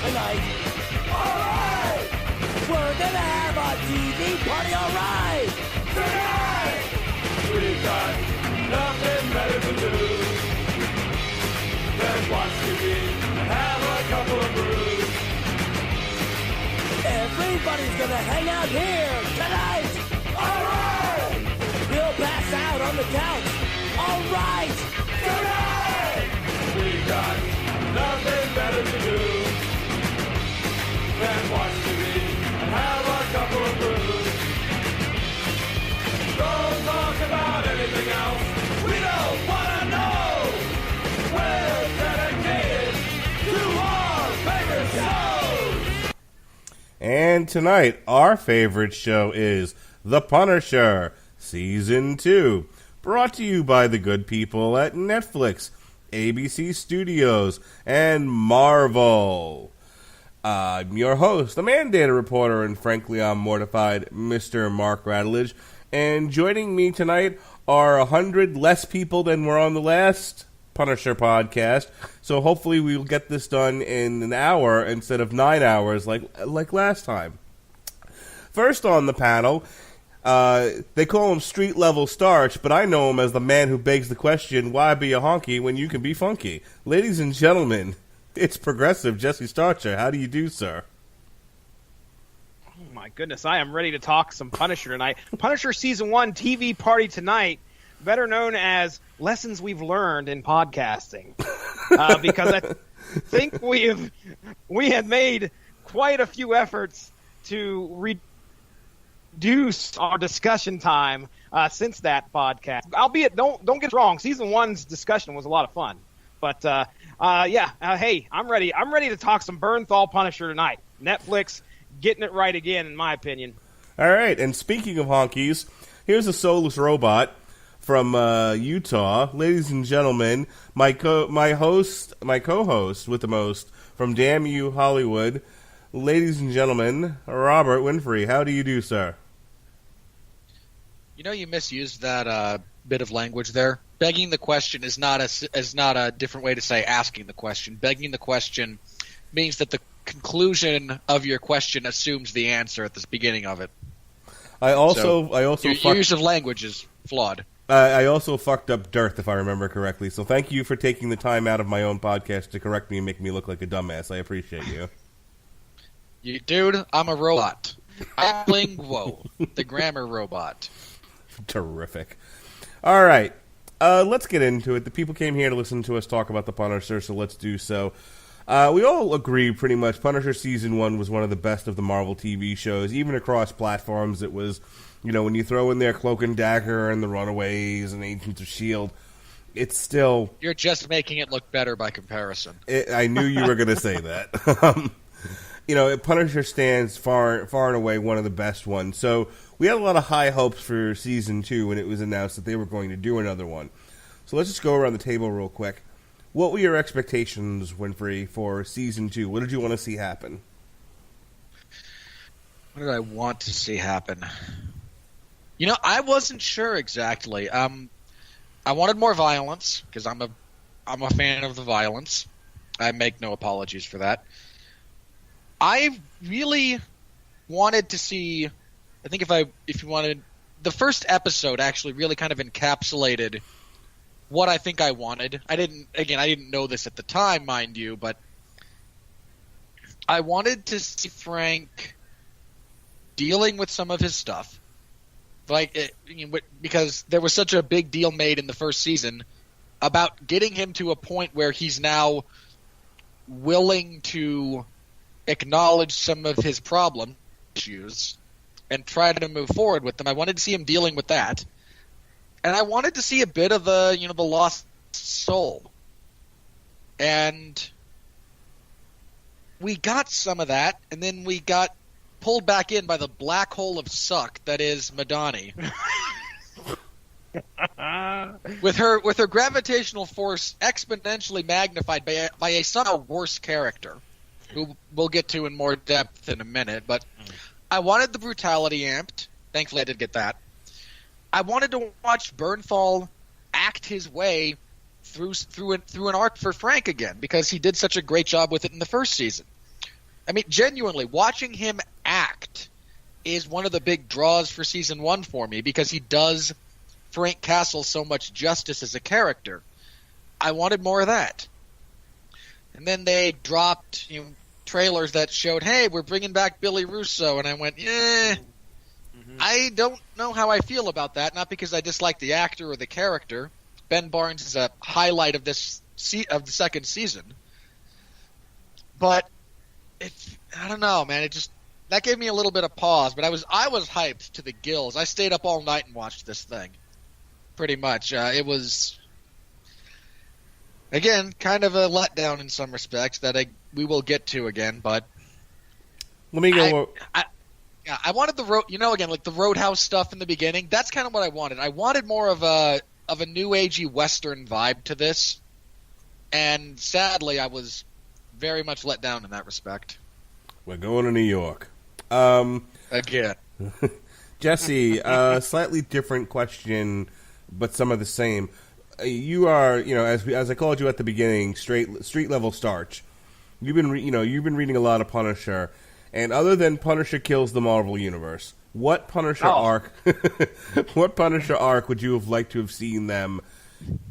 tonight. Alright! We're gonna have a TV party, alright! Tonight! We've got nothing better to do than watch TV and have a couple of brews. Everybody's gonna hang out here tonight! Alright! We'll pass out on the couch. Alright! Tonight! We've got nothing better to do than watch TV and have a couple of brews. Don't talk about anything else. We don't wanna know. We're dedicated to our favorite shows. And tonight, our favorite show is The Punisher, Season 2, brought to you by the good people at Netflix, ABC Studios, and Marvel. I'm your host, the mandated reporter, and frankly, I'm mortified, Mr. Mark Rattledge. And joining me tonight are 100 less people than were on the last Punisher podcast. So hopefully we'll get this done in an hour instead of 9 hours like last time. First on the panel, they call him street-level Starch, but I know him as the man who begs the question, why be a honky when you can be funky? Ladies and gentlemen, it's progressive Jesse Starcher. How do you do, sir? Oh my goodness, I am ready to talk some Punisher tonight. Punisher Season 1 TV party tonight, better known as Lessons We've Learned in Podcasting. Because I think we have made quite a few efforts to reduce our discussion time since that podcast. Albeit, don't get it wrong, Season 1's discussion was a lot of fun. But hey, I'm ready. I'm ready to talk some Bernthal Punisher tonight. Netflix getting it right again, in my opinion. All right, and speaking of honkies, here's a soulless robot from Utah. Ladies and gentlemen, my co-host with the most from Damn You Hollywood. Ladies and gentlemen, Robert Winfree. How do you do, sir? You know, you misused that bit of language there. Begging the question is not a different way to say asking the question. Begging the question means that the conclusion of your question assumes the answer at the beginning of it. Your use of language is flawed. I also fucked up Dearth, if I remember correctly. So thank you for taking the time out of my own podcast to correct me and make me look like a dumbass. I appreciate you. Dude, I'm a robot. I'm Linguo, the grammar robot. Terrific. All right. Let's get into it. The people came here to listen to us talk about the Punisher, so let's do so. We all agree pretty much Punisher Season 1 was one of the best of the Marvel TV shows. Even across platforms, it was, when you throw in there Cloak and Dagger and The Runaways and Agents of S.H.I.E.L.D., it's still... You're just making it look better by comparison. I knew you were going to say that. Punisher stands far and away one of the best ones. So we had a lot of high hopes for Season 2 when it was announced that they were going to do another one. So let's just go around the table real quick. What were your expectations, Winfree, for Season 2? What did you want to see happen? What did I want to see happen? I wasn't sure exactly. I wanted more violence, because I'm a fan of the violence. I make no apologies for that. I really wanted to see, I think if you wanted, the first episode actually really kind of encapsulated what I think I wanted. I didn't know this at the time, mind you, but I wanted to see Frank dealing with some of his stuff. Because there was such a big deal made in the first season about getting him to a point where he's now willing to acknowledge some of his problem issues and try to move forward with them. I wanted to see him dealing with that. And I wanted to see a bit of the lost soul. And we got some of that, and then we got pulled back in by the black hole of suck that is Madani. with her gravitational force exponentially magnified by a somehow worse character, who we'll get to in more depth in a minute. But I wanted the brutality amped. Thankfully, I did get that. I wanted to watch Bernthal act his way through an arc for Frank again, because he did such a great job with it in the first season. I mean, genuinely, watching him act is one of the big draws for season 1 for me because he does Frank Castle so much justice as a character. I wanted more of that. And then they dropped trailers that showed, hey, we're bringing back Billy Russo, and I went, I don't know how I feel about that, not because I dislike the actor or the character. Ben Barnes is a highlight of the second season. But I don't know, man. That gave me a little bit of pause, but I was hyped to the gills. I stayed up all night and watched this thing. Pretty much. It was, again, kind of a letdown in some respects that we will get to again, but let me go. I wanted the Roadhouse stuff in the beginning. That's kind of what I wanted. I wanted more of a new agey Western vibe to this, and sadly, I was very much let down in that respect. We're going to New York. Again. Jesse, slightly different question, but some of the same. You are, as I called you at the beginning, street level Starch. You've been reading a lot of Punisher, and other than Punisher kills the Marvel Universe, what Punisher arc would you have liked to have seen them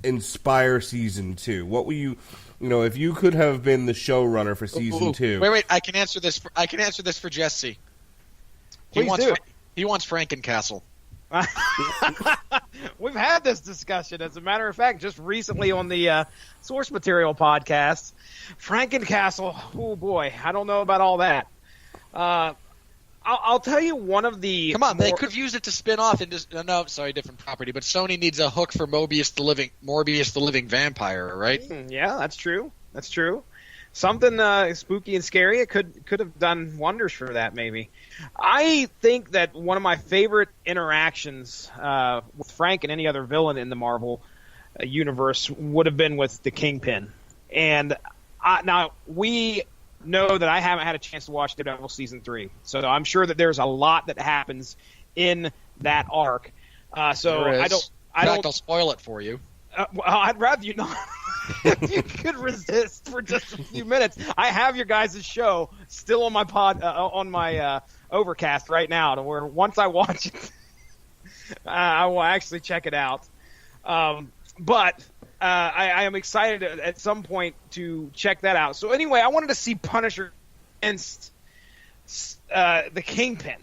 inspire season 2? What were you, if you could have been the showrunner for season 2? Wait! I can answer this. I can answer this for Jesse. Please do. He wants Frankencastle. We've had this discussion, as a matter of fact, just recently on the Source Material podcast. Frankencastle, oh boy, I don't know about all that. I'll tell you one of the... Come on, they could have used it to spin off into... No, sorry, different property, but Sony needs a hook for Morbius the Living Vampire, right? Yeah, that's true. That's true. Something spooky and scary. It could have done wonders for that, maybe. I think that one of my favorite interactions with Frank and any other villain in the Marvel universe would have been with the Kingpin. And now we know that I haven't had a chance to watch Daredevil season 3, so I'm sure that there's a lot that happens in that arc. So I don't. I'll spoil it for you. Well, I'd rather you not. If you could resist for just a few minutes, I have your guys' show still on my on my Overcast right now. To where once I watch it, I will actually check it out. But I am excited at some point to check that out. So anyway, I wanted to see Punisher against the Kingpin.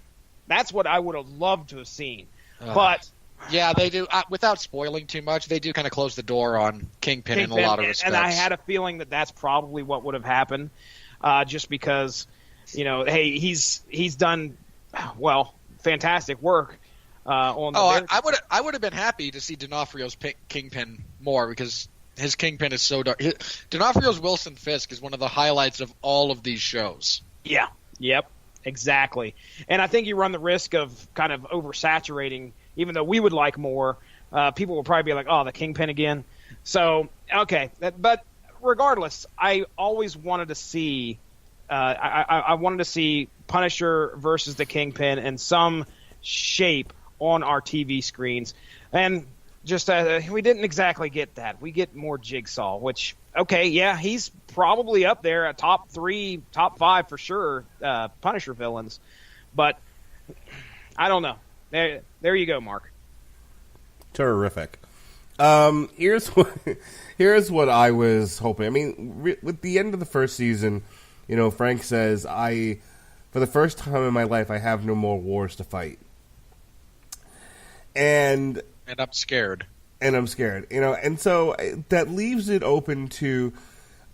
That's what I would have loved to have seen. But yeah, they do. Without spoiling too much, they do kind of close the door on Kingpin in a lot of respects. And I had a feeling that that's probably what would have happened, just because, hey, he's done fantastic work on. I would have been happy to see D'Onofrio's Kingpin more because his Kingpin is so dark. D'Onofrio's Wilson Fisk is one of the highlights of all of these shows. Yeah. Yep. Exactly. And I think you run the risk of kind of oversaturating. Even though we would like more, people will probably be like, "Oh, the Kingpin again." So, okay, but regardless, I always wanted to see, I wanted to see Punisher versus the Kingpin in some shape on our TV screens, and just we didn't exactly get that. We get more Jigsaw, which, okay, yeah, he's probably up there at top 3, top 5 for sure, Punisher villains, but I don't know. There you go, Mark. Terrific. Here's what I was hoping. I mean, with the end of the first season, Frank says, for the first time in my life, I have no more wars to fight. And I'm scared. And so that leaves it open to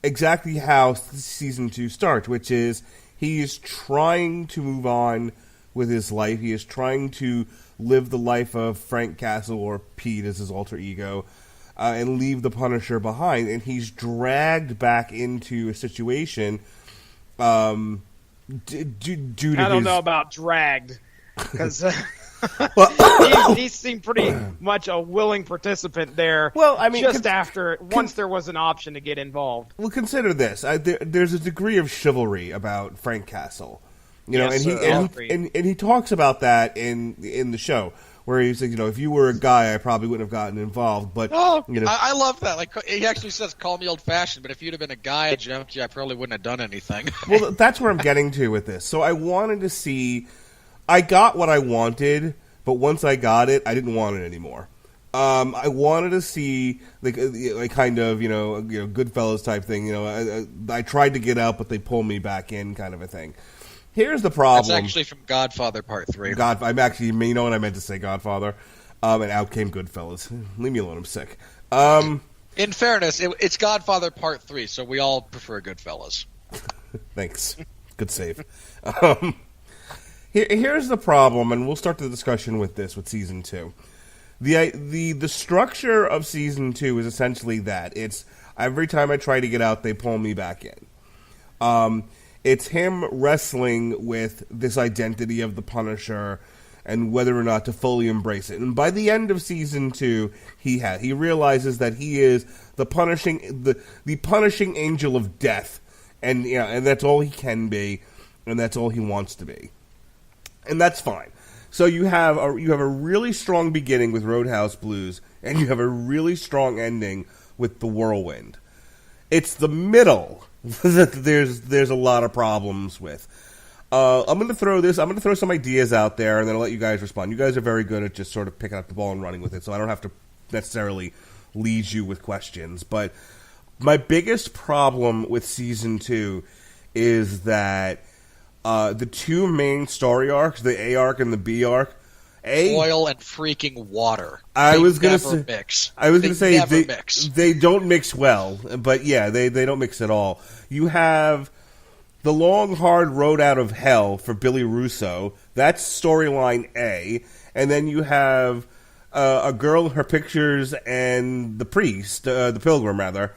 exactly how season 2 starts, which is he is trying to move on with his life. He is trying to live the life of Frank Castle, or Pete as his alter ego, and leave the Punisher behind. And he's dragged back into a situation due to I don't know about dragged, because he seemed pretty much a willing participant there. Well, I mean, once there was an option to get involved. Well, consider this: there's a degree of chivalry about Frank Castle. And he talks about that in the show, where he's like, if you were a guy, I probably wouldn't have gotten involved. But I love that. Like he actually says, "Call me old-fashioned," but if you'd have been a guy at jumped you, I probably wouldn't have done anything. Well, that's where I'm getting to with this. So I wanted to see. I got what I wanted, but once I got it, I didn't want it anymore. I wanted to see like kind of Goodfellas type thing. I tried to get out, but they pulled me back in, kind of a thing. Here's the problem. That's actually from Godfather Part 3. I'm actually, you know what I meant to say, Godfather. And out came Goodfellas. Leave me alone, I'm sick. In fairness, it's Godfather Part 3, so we all prefer Goodfellas. Thanks. Good save. Here's the problem, and we'll start the discussion with Season 2. The structure of Season 2 is essentially that. It's every time I try to get out, they pull me back in. It's him wrestling with this identity of the Punisher and whether or not to fully embrace it. And by the end of Season 2, he realizes that he is the punishing angel of death, and that's all he can be, and that's all he wants to be, and that's fine. So you have a really strong beginning with Roadhouse Blues, and you have a really strong ending with The Whirlwind. It's the middle that there's a lot of problems with. I'm going to throw some ideas out there, and then I'll let you guys respond. You guys are very good at just sort of picking up the ball and running with it, so I don't have to necessarily lead you with questions. But my biggest problem with Season 2 is that the two main story arcs, the A arc and the B arc, oil and freaking water. I was going to say they don't mix well, but yeah, they don't mix at all. You have the long, hard road out of hell for Billy Russo. That's storyline A. And then you have a girl, her pictures, and the priest, the pilgrim, rather.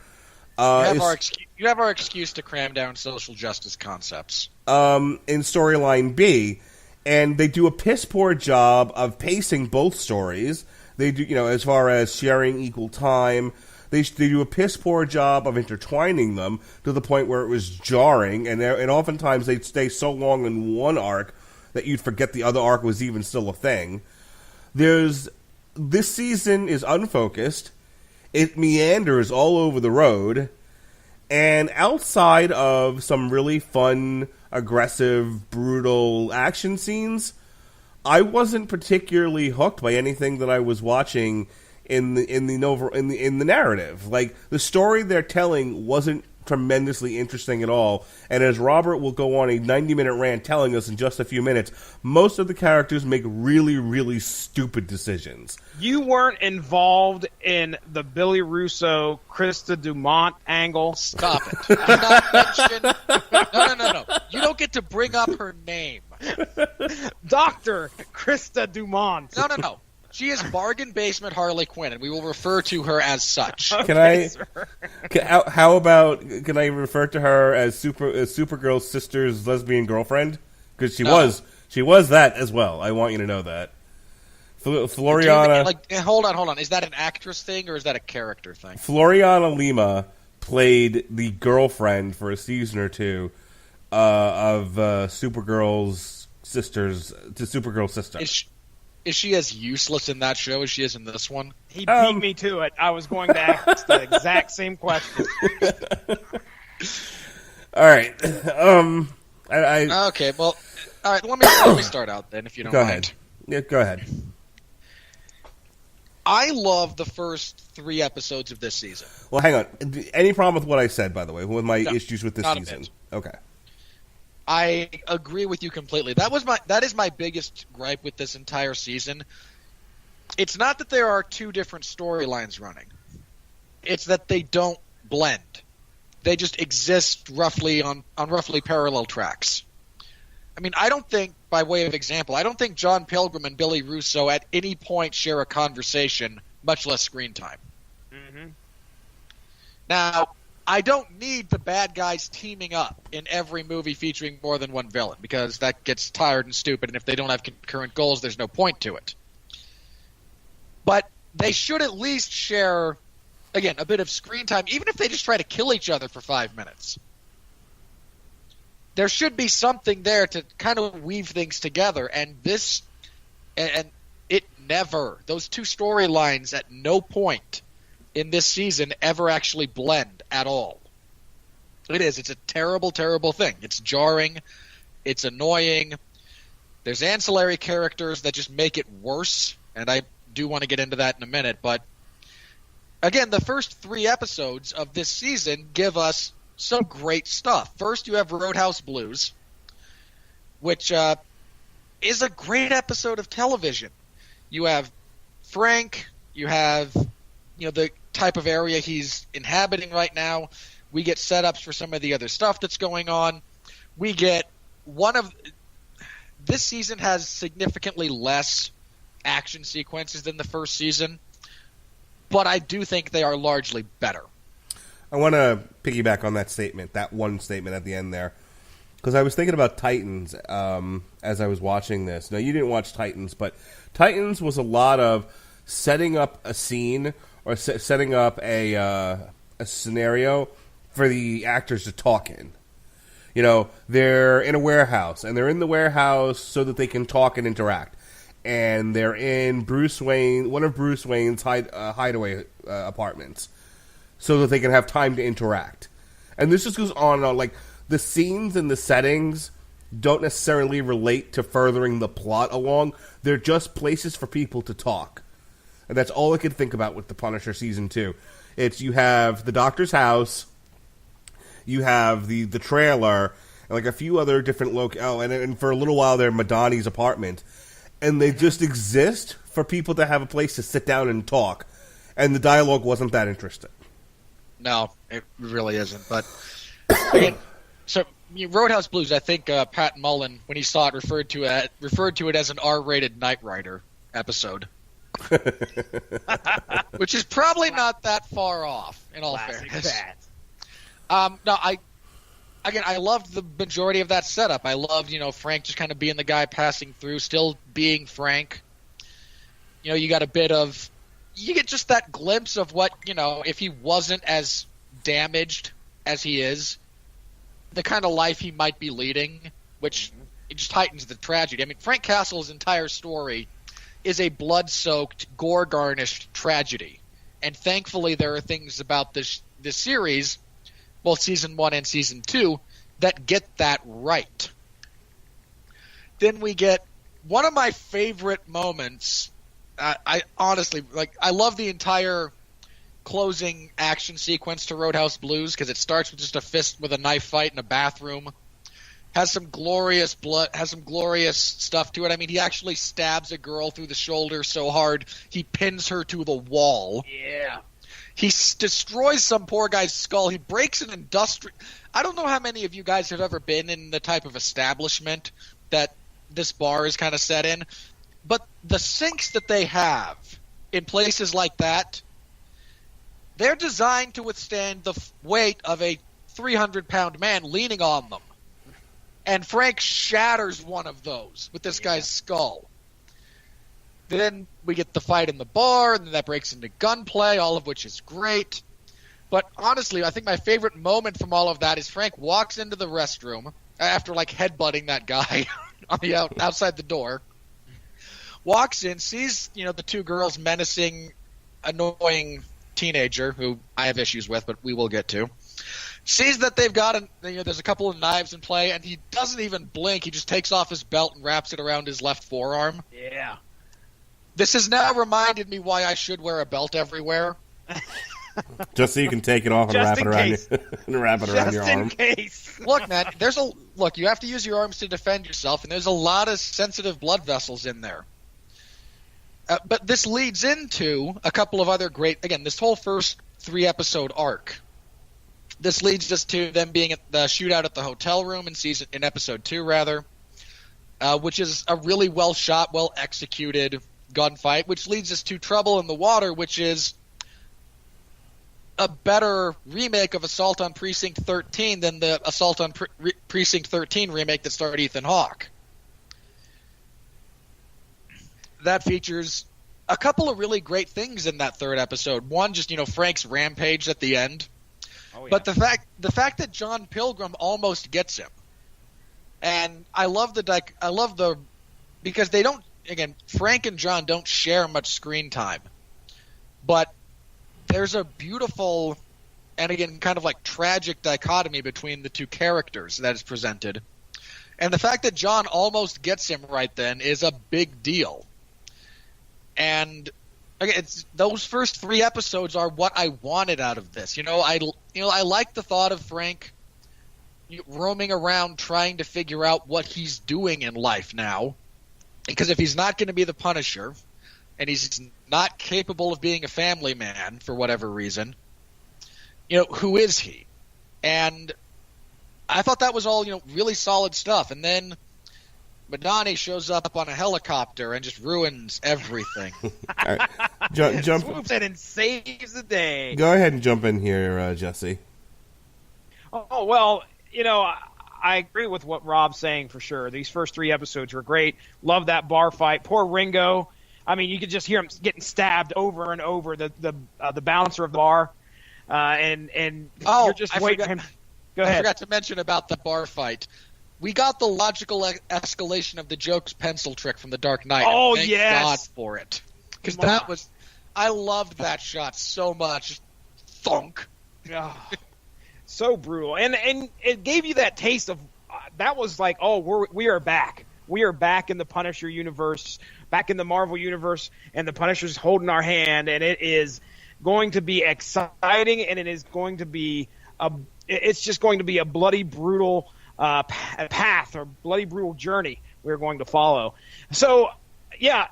You have our excuse to cram down social justice concepts. In storyline B. And they do a piss-poor job of pacing both stories. They do, as far as sharing equal time. They do a piss-poor job of intertwining them to the point where it was jarring. And oftentimes they'd stay so long in one arc that you'd forget the other arc was even still a thing. This season is unfocused. It meanders all over the road. And outside of some really fun, aggressive, brutal action scenes, I wasn't particularly hooked by anything that I was watching in the narrative. Like, the story they're telling wasn't tremendously interesting at all. And as Robert will go on a 90-minute rant telling us in just a few minutes, most of the characters make really, really stupid decisions. You weren't involved in the Billy Russo, Krista Dumont angle. Stop it. Do not mention... No. You don't get to bring up her name. Dr. Krista Dumont. No. She is bargain basement Harley Quinn, and we will refer to her as such. Okay, How about, can I refer to her as Supergirl's sister's lesbian girlfriend? Because she was that as well. I want you to know that. Floriana... hold on. Is that an actress thing, or is that a character thing? Floriana Lima played the girlfriend for a season or two of Supergirl's sister. Is she as useless in that show as she is in this one? He beat me to it. I was going to ask the exact same question. All right. Okay, well, all right, let me start out then, if you don't mind. Ahead. Yeah, go ahead. I love the first 3 episodes of this season. Well, hang on. Any problem with what I said, by the way, with my issues with this not season? A bit. Okay. I agree with you completely. That is my biggest gripe with this entire season. It's not that there are 2 different storylines running. It's that they don't blend. They just exist roughly on roughly parallel tracks. I mean, I don't think, by way of example, I don't think John Pilgrim and Billy Russo at any point share a conversation, much less screen time. Mm-hmm. Now, I don't need the bad guys teaming up in every movie featuring more than one villain, because that gets tired and stupid, and if they don't have concurrent goals, there's no point to it. But they should at least share, again, a bit of screen time, even if they just try to kill each other for 5 minutes. There should be something there to kind of weave things together, and it those two storylines at no point in this season ever actually blend at all. It's a terrible, terrible thing. It's jarring. It's annoying. There's ancillary characters that just make it worse, and I do want to get into that in a minute, but again, the first 3 episodes of this season give us some great stuff. First, you have Roadhouse Blues, which is a great episode of television. You have Frank, you have the type of area he's inhabiting right now. We get setups for some of the other stuff that's going on. We get this season has significantly less action sequences than the first season, but I do think they are largely better. I want to piggyback on that statement, that one statement at the end there, because I was thinking about Titans as I was watching this. Now, you didn't watch Titans, but Titans was a lot of setting up a scene or setting up a scenario for the actors to talk in. They're in a warehouse, and they're in the warehouse so that they can talk and interact. And they're in one of Bruce Wayne's hideaway apartments, so that they can have time to interact. And this just goes on and on. Like, the scenes and the settings don't necessarily relate to furthering the plot along. They're just places for people to talk. And that's all I could think about with The Punisher Season 2. You have the doctor's house, you have the trailer, and like a few other different and for a little while there, Madani's apartment. And they just exist for people to have a place to sit down and talk. And the dialogue wasn't that interesting. No, it really isn't. But again, so Roadhouse Blues, I think Pat Mullen, when he saw it, referred to it as an R-rated Knight Rider episode, which is probably not that far off. In all fairness, no, I loved the majority of that setup. I loved, Frank just kind of being the guy passing through, still being Frank. You got you get just that glimpse of what, if he wasn't as damaged as he is, the kind of life he might be leading, which it just heightens the tragedy. I mean, Frank Castle's entire story is a blood-soaked, gore-garnished tragedy. And thankfully there are things about this series, both Season 1 and Season 2, that get that right. Then we get one of my favorite moments. I honestly, I love the entire closing action sequence to Roadhouse Blues because it starts with just a fist with a knife fight in a bathroom. Has some glorious blood, has some glorious stuff to it. I mean, he actually stabs a girl through the shoulder so hard he pins her to the wall. Yeah. He destroys some poor guy's skull. He breaks an industrial... I don't know how many of you guys have ever been in the type of establishment that this bar is kind of set in, but the sinks that they have in places like that, they're designed to withstand the weight of a 300-pound man leaning on them. And Frank shatters one of those with this guy's skull. Then we get the fight in the bar, and then that breaks into gunplay, all of which is great. But honestly, I think my favorite moment from all of that is Frank walks into the restroom after headbutting that guy on the outside the door. Walks in, sees the two girls menacing, annoying teenager who I have issues with, but we will get to. Sees that they've got there's a couple of knives in play, and he doesn't even blink. He just takes off his belt and wraps it around his left forearm. Yeah. This has now reminded me why I should wear a belt everywhere. Just so you can take it off and wrap it around your arm. Just in case. Look, man, you have to use your arms to defend yourself, and there's a lot of sensitive blood vessels in there. But this leads into a couple of other this whole first 3-episode arc. This leads us to them being at the shootout at the hotel room in episode 2, rather, which is a really well shot, well executed gunfight, which leads us to Trouble in the Water, which is a better remake of Assault on Precinct 13 than the Assault on Precinct 13 remake that starred Ethan Hawke. That features a couple of really great things in that 3rd episode. One, just Frank's rampage at the end. Oh, yeah. But the fact that John Pilgrim almost gets him, and I love because they don't. again, Frank and John don't share much screen time, but there's a beautiful and, again, kind of like tragic dichotomy between the two characters that is presented. And the fact that John almost gets him right then is a big deal. And again, those first 3 episodes are what I wanted out of this. I like the thought of Frank roaming around trying to figure out what he's doing in life now. Because if he's not going to be the Punisher, and he's not capable of being a family man for whatever reason, who is he? And I thought that was all, really solid stuff. And then Madani shows up on a helicopter and just ruins everything. All right. Jump. Swoops in and saves the day. Go ahead and jump in here, Jesse. Oh, well, I agree with what Rob's saying for sure. These first 3 episodes were great. Love that bar fight. Poor Ringo. I mean, you could just hear him getting stabbed over and over. The bouncer of the bar, and you're just waiting for him. Go ahead. I forgot to mention about the bar fight. We got the logical escalation of the Joker's pencil trick from The Dark Knight. Oh, thank yes. God for it, because I loved that shot so much. Thunk. Oh, so brutal, and it gave you that taste of that was like, oh, we are back. We are back in the Punisher universe, back in the Marvel universe, and the Punisher's holding our hand, and it is going to be exciting, and it is going to be it's just going to be a bloody, brutal path or bloody, brutal journey we're going to follow. So, yeah,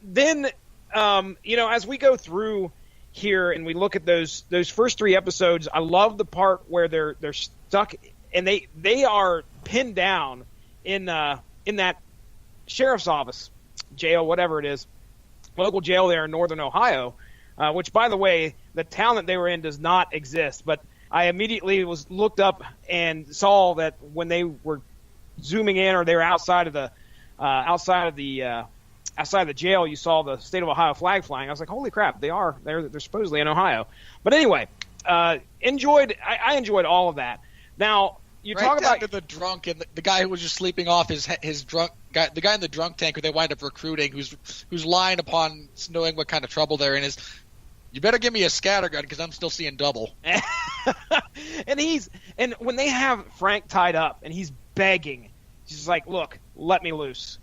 then as we go through here and we look at those first 3 episodes, I love the part where they're stuck and they are pinned down in that sheriff's office, jail, whatever it is, local jail there in northern Ohio, which, by the way, the town that they were in does not exist. But I immediately looked up and saw that when they were zooming in or they were outside of the jail, you saw the state of Ohio flag flying. I was like, holy crap, they're supposedly in Ohio. But anyway, I enjoyed all of that. Now, you talk about the drunk and the guy who was just sleeping off his drunk guy, the guy in the drunk tank who they wind up recruiting, who's lying upon knowing what kind of trouble they're in, is, you better give me a scattergun because I'm still seeing double. and when they have Frank tied up and he's begging, he's just like, look, let me loose.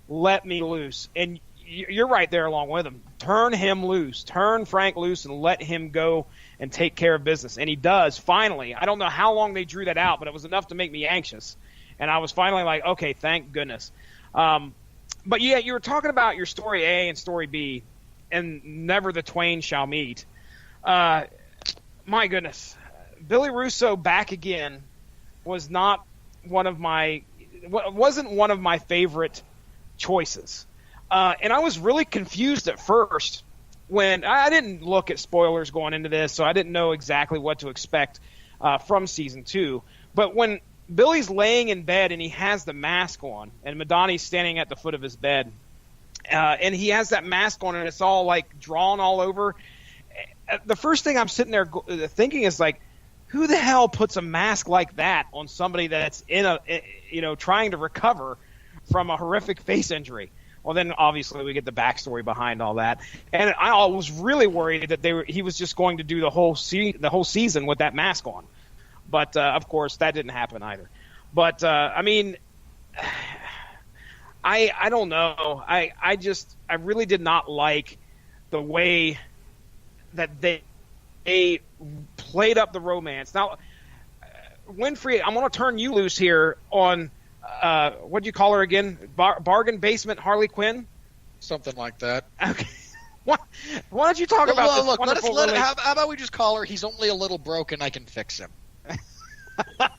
And you're right there along with him. Turn him loose. Turn Frank loose and let him go and take care of business. And he does, finally. I don't know how long they drew that out, but it was enough to make me anxious. And I was finally like, okay, thank goodness. But yeah, you were talking about your story A and story B, and never the twain shall meet. My goodness. Billy Russo back again wasn't one of my favorite choices. And I was really confused at first when I didn't look at spoilers going into this, so I didn't know exactly what to expect from season 2. But when Billy's laying in bed and he has the mask on, and Madani's standing at the foot of his bed, and he has that mask on, and it's all like drawn all over. The first thing I'm sitting there thinking is like, who the hell puts a mask like that on somebody that's trying to recover from a horrific face injury? Well, then obviously we get the backstory behind all that, and I was really worried that he was just going to do the whole season with that mask on. But of course that didn't happen either. But I mean, I don't know. I really did not like the way that they played up the romance. Now, Winfree, I'm going to turn you loose here on what do you call her again? Bargain Basement Harley Quinn? Something like that. Okay. Why don't you talk about this wonderful how about we just call her, he's only a little broken, I can fix him.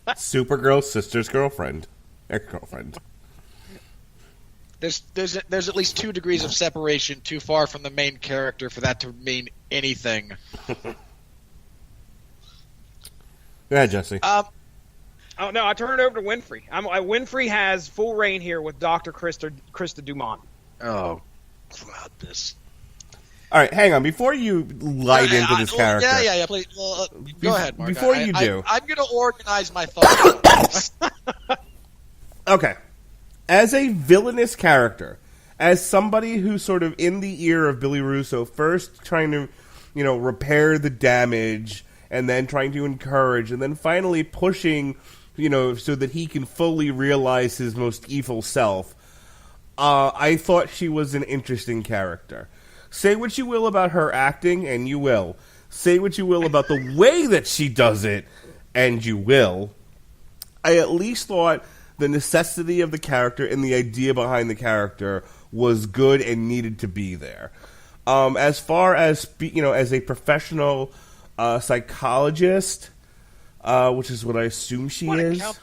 Supergirl's sister's girlfriend. Ex-girlfriend. There's at least 2 degrees of separation too far from the main character for that to mean anything. Go ahead, Jesse. Oh no, I turn it over to Winfree. Winfree has full reign here with Dr. Krista Dumont. Oh, God, this. All right, hang on. Before you light into this character. Yeah, please. Well, go ahead, Mark. Before you do. I'm going to organize my thoughts. Okay. As a villainous character, as somebody who's sort of in the ear of Billy Russo, first trying to, repair the damage, and then trying to encourage, and then finally pushing, so that he can fully realize his most evil self, I thought she was an interesting character. Say what you will about her acting, and you will. Say what you will about the way that she does it, and you will. I at least thought the necessity of the character and the idea behind the character was good and needed to be there. As far as as a professional psychologist, which is what I assume she is. Want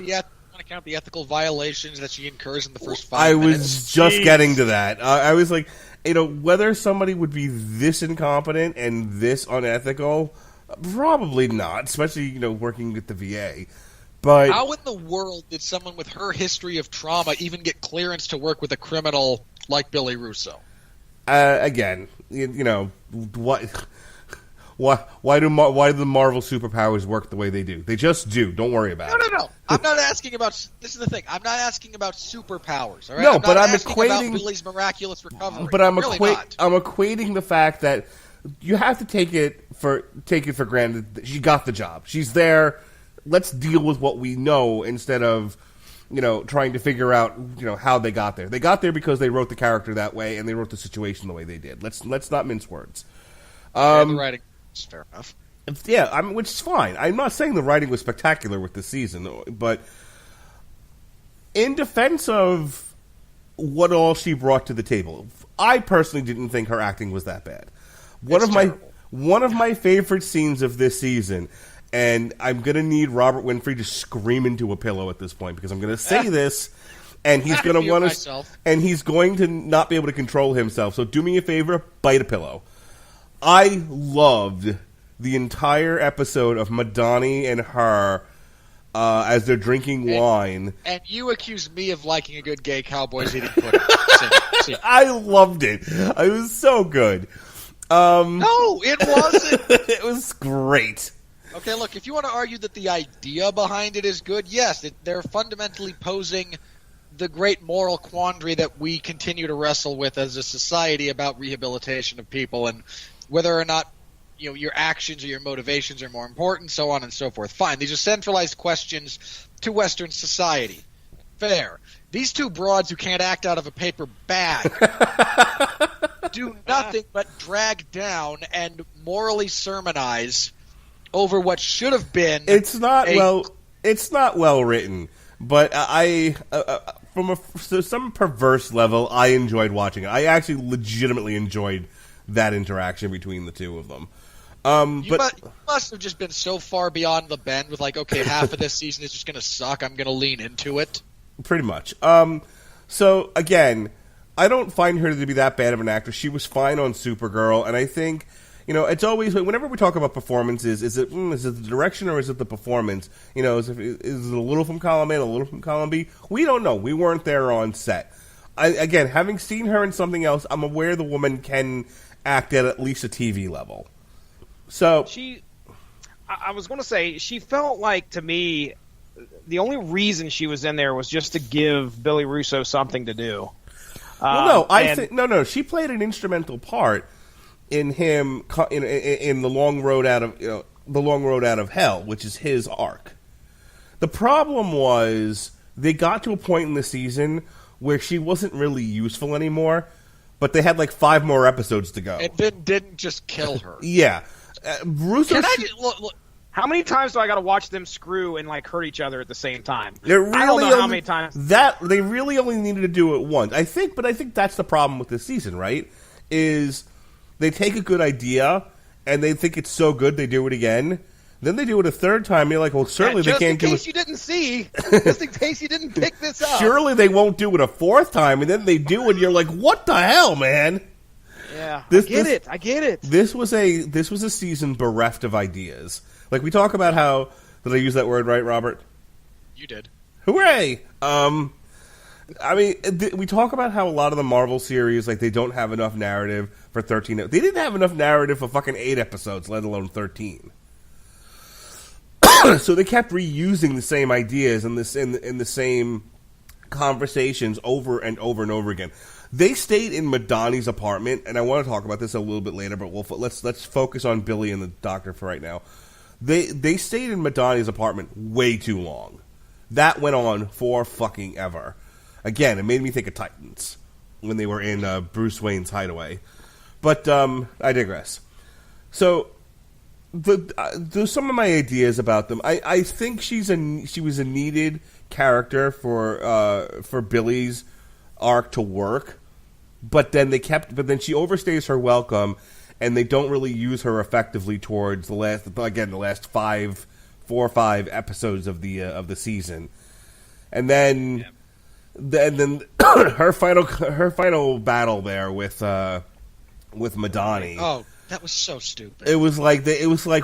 to count the ethical violations that she incurs in the first 5 I minutes? was just getting to that. I was like, whether somebody would be this incompetent and this unethical, probably not, especially, working at the VA. But how in the world did someone with her history of trauma even get clearance to work with a criminal like Billy Russo? Again, why do the Marvel superpowers work the way they do? They just do. Don't worry about it. No. I'm not asking about. This is the thing. I'm not asking about superpowers. All right? No, I'm but not I'm asking equating about Billy's miraculous recovery. But I'm really not. I'm equating the fact that you have to take it for granted that she got the job. She's there. Let's deal with what we know instead of trying to figure out how they got there. They got there because they wrote the character that way and they wrote the situation the way they did. Let's not mince words. The writing is fair enough. Yeah, which is fine. I'm not saying the writing was spectacular with this season, but in defense of what all she brought to the table, I personally didn't think her acting was that bad. One of my favorite scenes of this season, and I'm going to need Robert Winfree to scream into a pillow at this point because I'm going to say this, and he's going to want to, and he's going to not be able to control himself. So do me a favor, bite a pillow. I loved the entire episode of Madani and her as they're drinking wine. And you accuse me of liking a good gay Cowboys eating pudding. See. I loved it. It was so good. No, it wasn't. It was great. Okay, look, if you want to argue that the idea behind it is good, yes, they're fundamentally posing the great moral quandary that we continue to wrestle with as a society about rehabilitation of people and whether or not your actions or your motivations are more important, so on and so forth. Fine, these are centralized questions to Western society. Fair. These two broads who can't act out of a paper bag do nothing but drag down and morally sermonize over what should have been. It's not well written, but from some perverse level, I enjoyed watching it. I actually legitimately enjoyed that interaction between the two of them. You must have just been so far beyond the bend with okay, half of this season is just going to suck. I'm going to lean into it. Pretty much. So again, I don't find her to be that bad of an actress. She was fine on Supergirl, and I think it's always whenever we talk about performances, is it the direction or is it the performance? Is it a little from column A, a little from column B? We don't know. We weren't there on set. Again, having seen her in something else, I'm aware the woman can act at least a TV level. So I was going to say, she felt like, to me, the only reason she was in there was just to give Billy Russo something to do. No. She played an instrumental part in him in the long road out of hell, which is his arc. The problem was they got to a point in the season where she wasn't really useful anymore, but they had 5 more episodes to go. And then didn't just kill her. Yeah. Russo. Look, how many times do I got to watch them screw and hurt each other at the same time? I don't know how many times. That they really only needed to do it once. I think that's the problem with this season, right? Is they take a good idea and they think it's so good they do it again. Then they do it a third time. You're like, well, certainly they can't do it. Just in case you didn't see, just in case you didn't pick this up. Surely they won't do it a fourth time, and then they do it. You're like, what the hell, man? Yeah, I get it. This was a season bereft of ideas. We talk about how, did I use that word right, Robert? You did. Hooray! We talk about how a lot of the Marvel series, they don't have enough narrative for 13. They didn't have enough narrative for fucking 8 episodes, let alone 13. So they kept reusing the same ideas and in the same conversations over and over and over again. They stayed in Madani's apartment, and I want to talk about this a little bit later, but let's focus on Billy and the doctor for right now. They stayed in Madani's apartment way too long. That went on for fucking ever. Again, it made me think of Titans when they were in Bruce Wayne's hideaway. But I digress. So there's some of my ideas about them. I think she was a needed character for Billy's arc to work, but then she overstays her welcome, and they don't really use her effectively towards the last 4 or 5 episodes of the season, and then her final battle there with Madani. Oh, that was so stupid. It was like,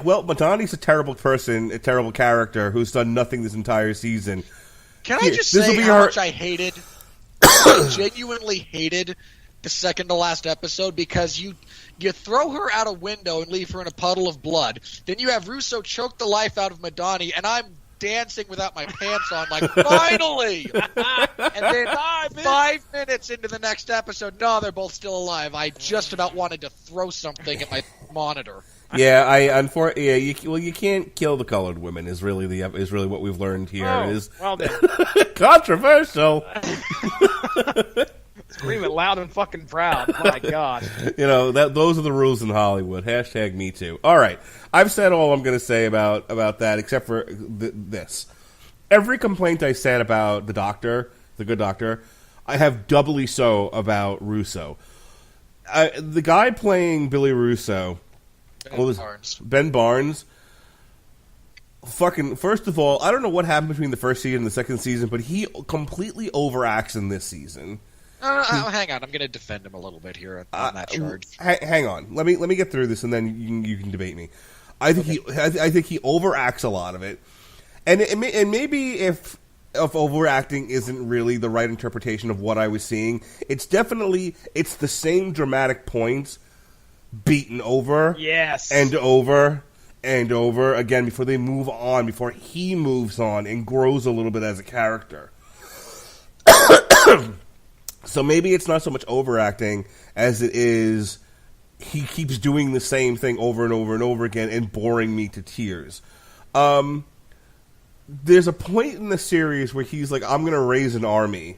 well, Madani's a terrible person, a terrible character who's done nothing this entire season. Can I just say how much I hated, genuinely hated the second to last episode, because you throw her out a window and leave her in a puddle of blood. Then you have Russo choke the life out of Madani, and I'm dancing without my pants on, like, finally! And then 5 minutes into the next episode, no, they're both still alive. I just about wanted to throw something at my monitor. Yeah, you can't kill the colored women. Is really what we've learned here. Well then. Controversial. Scream it loud and fucking proud. My God. Those are the rules in Hollywood. # me too. All right, I've said all I'm going to say about that, except for this. Every complaint I said about the Doctor, the Good Doctor, I have doubly so about Russo. The guy playing Billy Russo. Ben Barnes. Fucking, first of all, I don't know what happened between the first season and the second season, but he completely overacts in this season. Hang on, I'm going to defend him a little bit here on that charge. Hang on, let me get through this, and then you can debate me. I think he overacts a lot of it, and maybe if overacting isn't really the right interpretation of what I was seeing, it's the same dramatic points beaten over, yes, and over and over again before they move on, before he moves on and grows a little bit as a character. So maybe it's not so much overacting as it is he keeps doing the same thing over and over and over again and boring me to tears. There's a point in the series where he's like, I'm going to raise an army,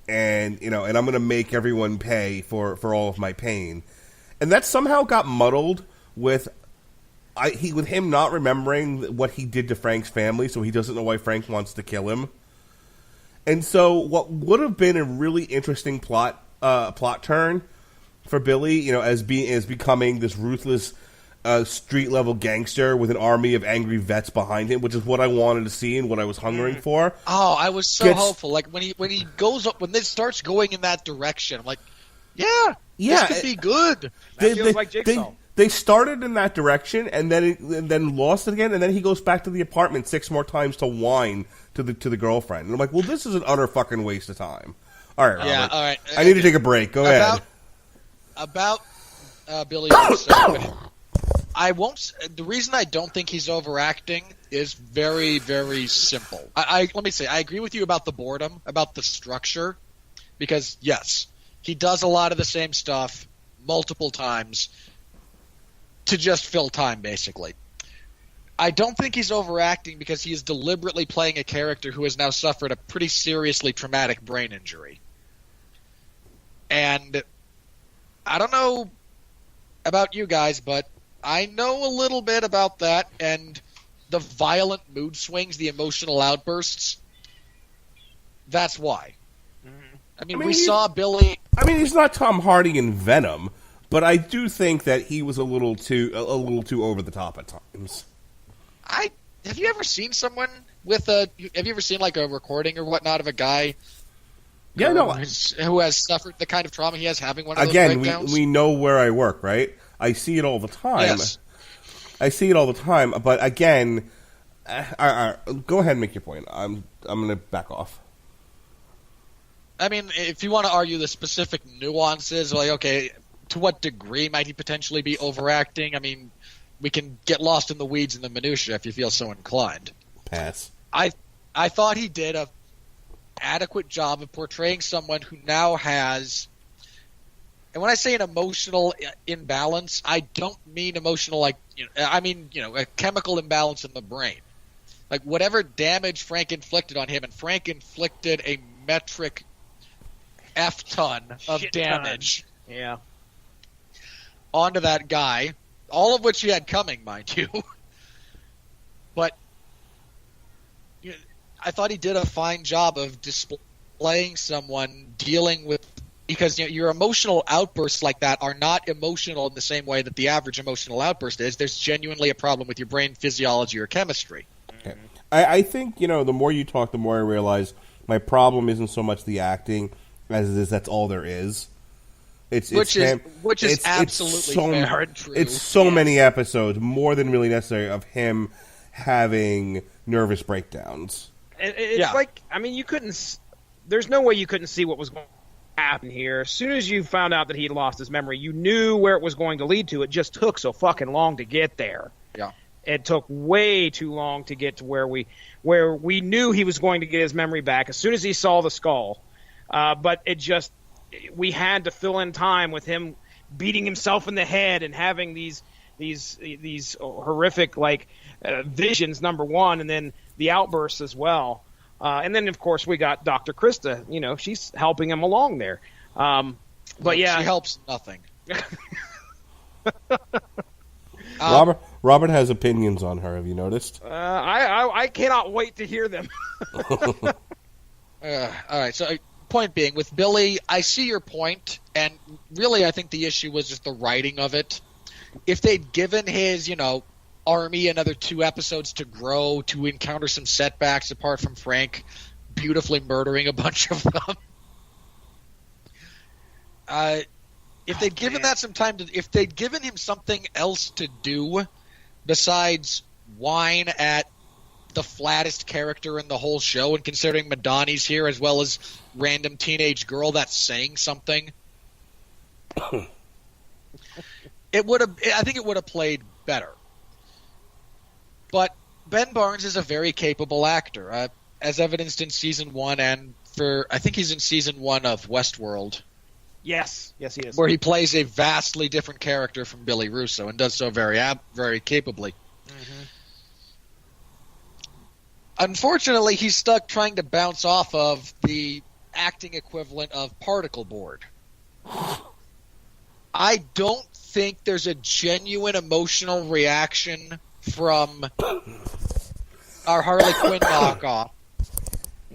and I'm going to make everyone pay for all of my pain. And that somehow got muddled with him not remembering what he did to Frank's family, so he doesn't know why Frank wants to kill him. And so what would have been a really interesting plot turn for Billy, as becoming this ruthless street level gangster with an army of angry vets behind him, which is what I wanted to see and what I was hungering for. Oh, I was so hopeful. Like when he goes up, when this starts going in that direction, I'm like, this could be good. That feels like Jigsaw. They started in that direction and then lost it again, and then he goes back to the apartment 6 more times to whine to the girlfriend. And I'm like, well, this is an utter fucking waste of time. All right, Robert. Yeah, all right. I need to take a break. Go ahead. About Billy Russo, I won't. The reason I don't think he's overacting is very, very simple. Let me say, I agree with you about the boredom, about the structure, because yes, he does a lot of the same stuff multiple times to just fill time, basically. I don't think he's overacting because he is deliberately playing a character who has now suffered a pretty seriously traumatic brain injury. And I don't know about you guys, but I know a little bit about that, and the violent mood swings, the emotional outbursts, that's why. I mean, we saw Billy... I mean, he's not Tom Hardy in Venom, but I do think that he was a little too over the top at times. Have you ever seen someone with a... Have you ever seen, like, a recording or whatnot of a guy... Yeah, no. Who has suffered the kind of trauma he has having one of those breakdowns? Again, we know where I work, right? I see it all the time. Yes. I see it all the time, but again... go ahead and make your point. I'm going to back off. I mean, if you want to argue the specific nuances, like, okay, to what degree might he potentially be overacting? I mean, we can get lost in the weeds and the minutia if you feel so inclined. Pass. I thought he did a adequate job of portraying someone who now has And when I say an emotional imbalance, I don't mean emotional like I mean a chemical imbalance in the brain. Like whatever damage Frank inflicted on him, and Frank inflicted a metric F ton of Shit damage ton. Yeah. onto that guy, all of which he had coming, mind you. But I thought he did a fine job of displaying someone dealing with, because your emotional outbursts like that are not emotional in the same way that the average emotional outburst is. There's genuinely a problem with your brain physiology or chemistry. Okay. I think, the more you talk, the more I realize my problem isn't so much the acting as it is that's all there is. Which is absolutely fair and true. It's so many episodes, more than really necessary, of him having nervous breakdowns. It's like, I mean, you couldn't. There's no way you couldn't see what was going to happen here. As soon as you found out that he'd lost his memory, you knew where it was going to lead to. It just took so fucking long to get there. Yeah. It took way too long to get to where we knew he was going to get his memory back as soon as he saw the skull. But we had to fill in time with him beating himself in the head and having these horrific visions, number one, and then the outbursts as well. And then of course we got Dr. Krista. She's helping him along there. But yeah, she helps nothing. Robert has opinions on her. Have you noticed? I cannot wait to hear them. All right. So, point being, with Billy, I see your point, and really, I think the issue was just the writing of it. If they'd given his, army another 2 episodes to grow, to encounter some setbacks apart from Frank beautifully murdering a bunch of them. If they'd given that some time if they'd given him something else to do besides whine at the flattest character in the whole show, and considering Madani's here as well as random teenage girl that's saying something, I think it would have played better. But Ben Barnes is a very capable actor, as evidenced in season 1, and I think he's in season 1 of Westworld. Yes, he is. Where he plays a vastly different character from Billy Russo, and does so very capably. Mm-hmm. Unfortunately, he's stuck trying to bounce off of the acting equivalent of particle board. I don't think there's a genuine emotional reaction from our Harley Quinn knockoff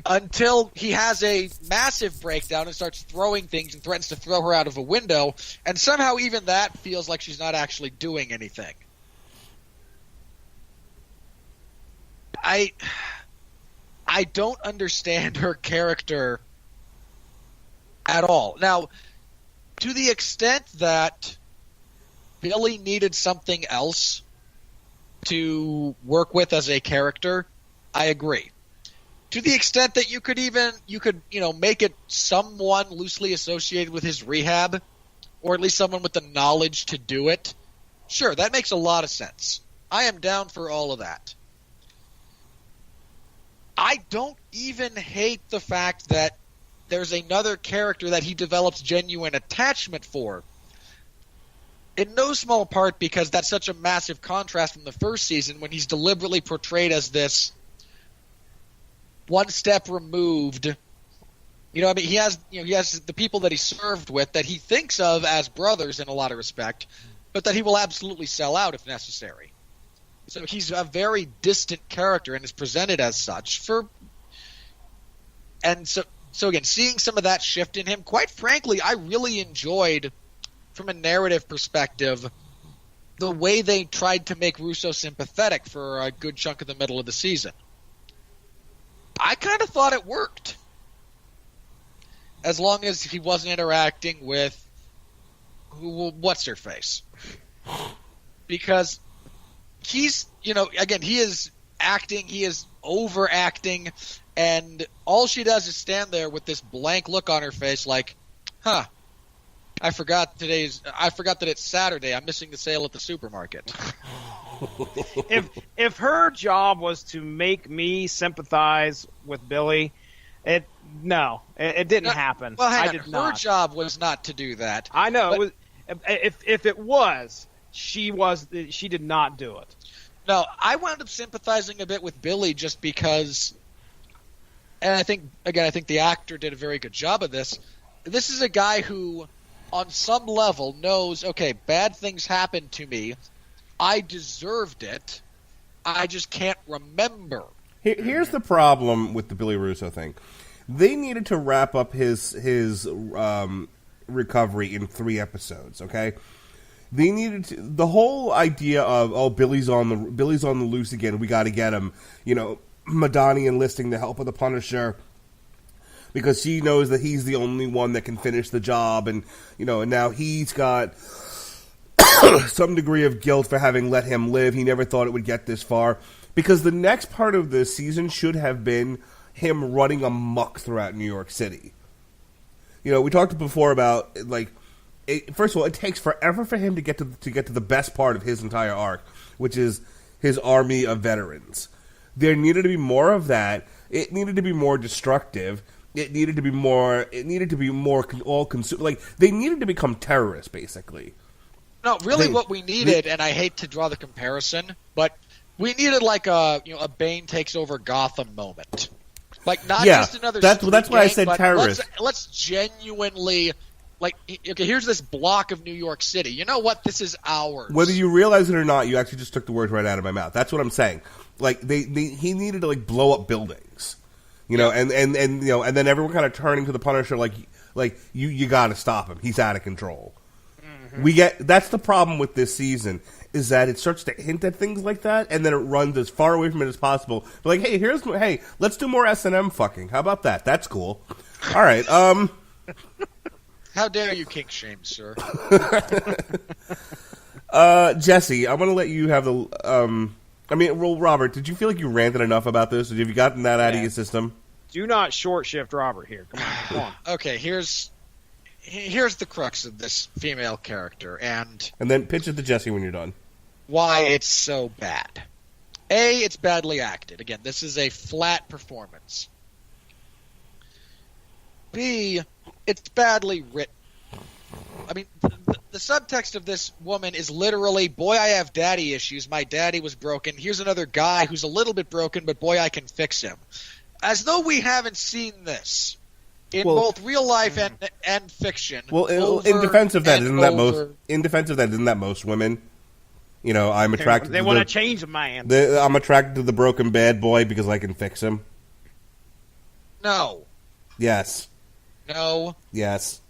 until he has a massive breakdown and starts throwing things and threatens to throw her out of a window, and somehow even that feels like she's not actually doing anything. I don't understand her character at all. Now, to the extent that Billy needed something else to work with as a character, I agree. To the extent that you could make it someone loosely associated with his rehab, or at least someone with the knowledge to do it, sure, that makes a lot of sense. I am down for all of that. I don't even hate the fact that there's another character that he develops genuine attachment for. In no small part because that's such a massive contrast from the first season, when he's deliberately portrayed as this one step removed. He has the people that he served with that he thinks of as brothers in a lot of respect, but that he will absolutely sell out if necessary. So he's a very distant character and is presented as such. So again, seeing some of that shift in him, quite frankly, I really enjoyed, from a narrative perspective, the way they tried to make Russo sympathetic for a good chunk of the middle of the season. I kind of thought it worked. As long as he wasn't interacting with what's-her-face. Because he's, again, he is acting, he is overacting, and all she does is stand there with this blank look on her face like, I forgot that it's Saturday. I'm missing the sale at the supermarket. If her job was to make me sympathize with Billy, It didn't happen. Well, I hang on. did Her not. job was not to do that. I know. But, It was, if it was, she did not do it. no, I wound up sympathizing a bit with Billy just because, and I think the actor did a very good job of this. This is a guy who, on some level, knows, okay, bad things happened to me. I deserved it. I just can't remember. Here's the problem with the Billy Russo thing. They needed to wrap up his recovery in 3 episodes. Okay, they needed to, the whole idea of Billy's on the loose again. We got to get him. You know, Madani enlisting the help of the Punisher because she knows that he's the only one that can finish the job, and now he's got some degree of guilt for having let him live. He never thought it would get this far. Because the next part of the season should have been him running amok throughout New York City. We talked before about, first of all, it takes forever for him to get to the best part of his entire arc, which is his army of veterans. There needed to be more of that. It needed to be more destructive. It needed to be more all-consuming. Like, they needed to become terrorists, basically. No, really what we needed, and I hate to draw the comparison, but we needed a Bane takes over Gotham moment. Just another that's why I gang, said terrorist. Let's genuinely, okay, here's this block of New York City. You know what? This is ours. Whether you realize it or not, you actually just took the words right out of my mouth. That's what I'm saying. He needed to blow up buildings, and then everyone kind of turning to the Punisher you got to stop him. He's out of control. Mm-hmm. That's the problem with this season, is that it starts to hint at things like that, and then it runs as far away from it as possible. Like, hey, let's do more S&M fucking. How about that? That's cool. All right. How dare you kink shame, sir? Jesse, I'm going to let you have the. Robert, did you feel like you ranted enough about this? Have you gotten that out of your system? Do not short shift Robert here. Come on. Okay, here's the crux of this female character, and then pitch it to Jesse when you're done. Why it's so bad. A, it's badly acted. Again, this is a flat performance. B, it's badly written. I mean, the subtext of this woman is literally, boy, I have daddy issues. My daddy was broken. Here's another guy who's a little bit broken, but boy, I can fix him. As though we haven't seen this in both real life and fiction. Well, in defense of that, isn't that most women? I'm attracted. They want to change a man. I'm attracted to the broken bad boy because I can fix him. No. Yes. No. Yes.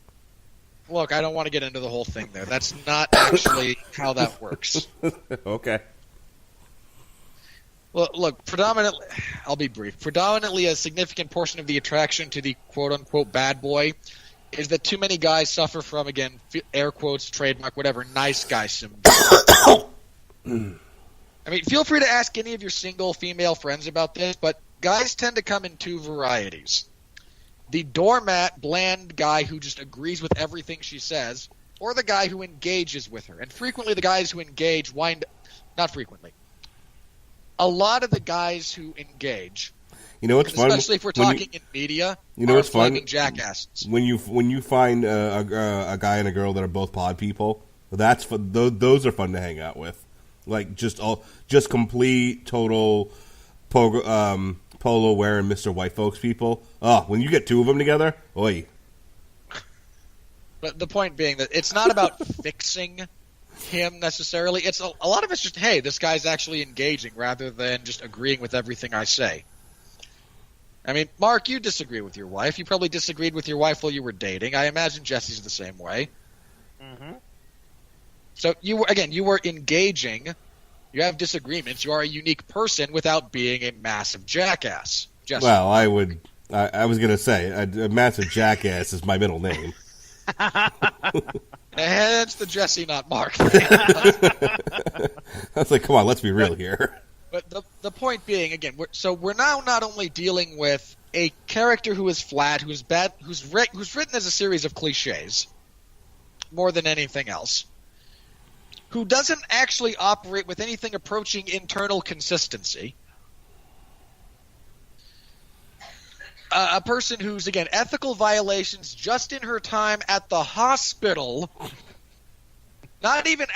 Look, I don't want to get into the whole thing there. That's not actually how that works. Okay. Well, look, I'll be brief. Predominantly a significant portion of the attraction to the quote-unquote bad boy is that too many guys suffer from, again, air quotes, trademark, whatever, nice guy syndrome. I mean, feel free to ask any of your single female friends about this, but guys tend to come in 2 varieties. The doormat, bland guy who just agrees with everything she says, or the guy who engages with her. And frequently the guys who engage not frequently. A lot of the guys who engage, what's fun? Especially if we're talking in media, what's fun? Jackasses. When you find a guy and a girl that are both pod people, that's fun. Those are fun to hang out with. Like just complete total polo wearing Mr. White folks people. Oh, when you get 2 of them together, oi. But the point being that it's not about fixing him necessarily. It's a lot of it's just, hey, this guy's actually engaging rather than just agreeing with everything I say. I mean, Mark, you disagree with your wife. You probably disagreed with your wife while you were dating. I imagine Jesse's the same way. Mm-hmm. So you were engaging. You have disagreements. You are a unique person without being a massive jackass. Jesse. Well, I was going to say a massive jackass is my middle name. Hence the Jesse, not Mark. I was like, come on, let's be real here. But the point being, again, we're now not only dealing with a character who is flat, who's bad, who's written as a series of cliches, more than anything else, who doesn't actually operate with anything approaching internal consistency. a person who's, again, ethical violations just in her time at the hospital. Not even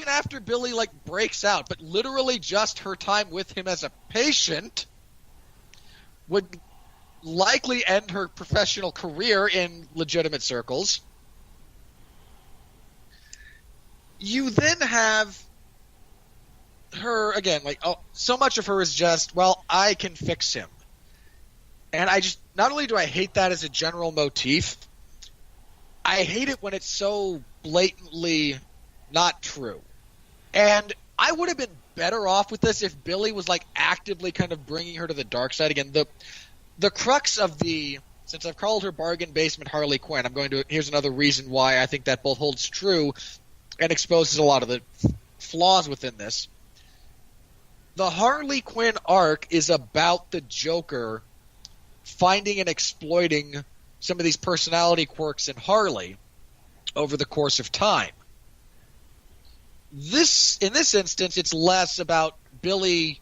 after Billy breaks out, but literally just her time with him as a patient would likely end her professional career in legitimate circles. You then have her again, so much of her is just, well, I can fix him. And not only do I hate that as a general motif, I hate it when it's so blatantly not true. And I would have been better off with this if Billy was actively kind of bringing her to the dark side again. The crux of since I've called her bargain basement Harley Quinn, here's another reason why I think that both holds true and exposes a lot of the flaws within this. The Harley Quinn arc is about the Joker finding and exploiting some of these personality quirks in Harley over the course of time. In this instance, it's less about Billy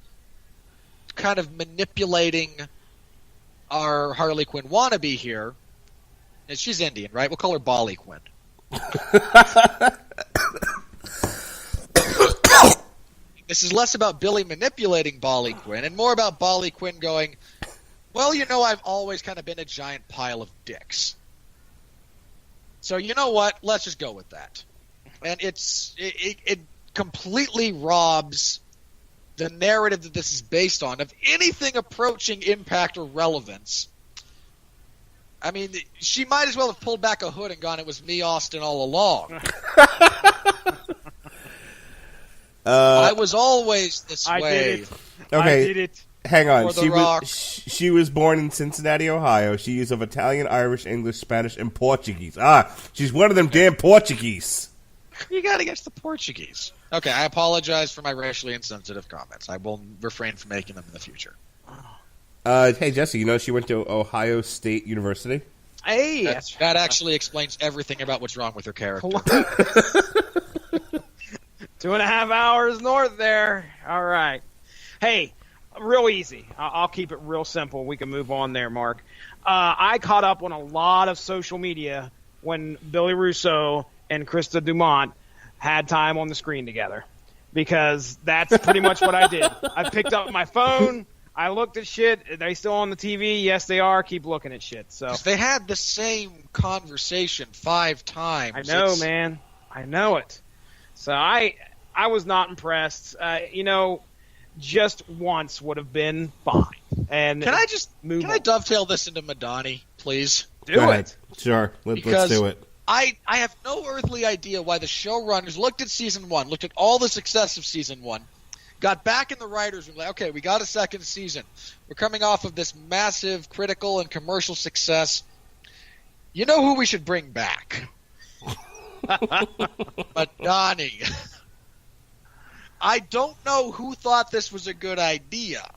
kind of manipulating our Harley Quinn wannabe here. And she's Indian, right? We'll call her Bolly Quinn. This is less about Billy manipulating Bolly Quinn and more about Bolly Quinn going, well, I've always kind of been a giant pile of dicks. So you know what? Let's just go with that. And it completely robs the narrative that this is based on of anything approaching impact or relevance. I mean, she might as well have pulled back a hood and gone, it was me, Austin, all along. I was always this way. Did it. Okay. I did it. Hang on. For She was born in Cincinnati, Ohio. She is of Italian, Irish, English, Spanish, and Portuguese. She's one of them damn Portuguese. You got against the Portuguese. Okay, I apologize for my racially insensitive comments. I will refrain from making them in the future. Hey, Jesse, she went to Ohio State University? Hey, that actually explains everything about what's wrong with her character. 2.5 hours north there. All right. Hey, real easy. I'll keep it real simple. We can move on there, Mark. I caught up on a lot of social media when Billy Russo and Krista Dumont had time on the screen together, because that's pretty much what I did. I picked up my phone. I looked at shit. Are they still on the TV? Yes, they are. Keep looking at shit. So they had the same conversation 5 times. I know, man. I know it. So I was not impressed. Just once would have been fine. And can I dovetail this into Madani, please? Do it. Sure. Let's do it. I have no earthly idea why the showrunners looked at season 1, looked at all the success of season 1, got back in the writers' room, okay, we got a second season. We're coming off of this massive critical and commercial success. You know who we should bring back? Madani. I don't know who thought this was a good idea.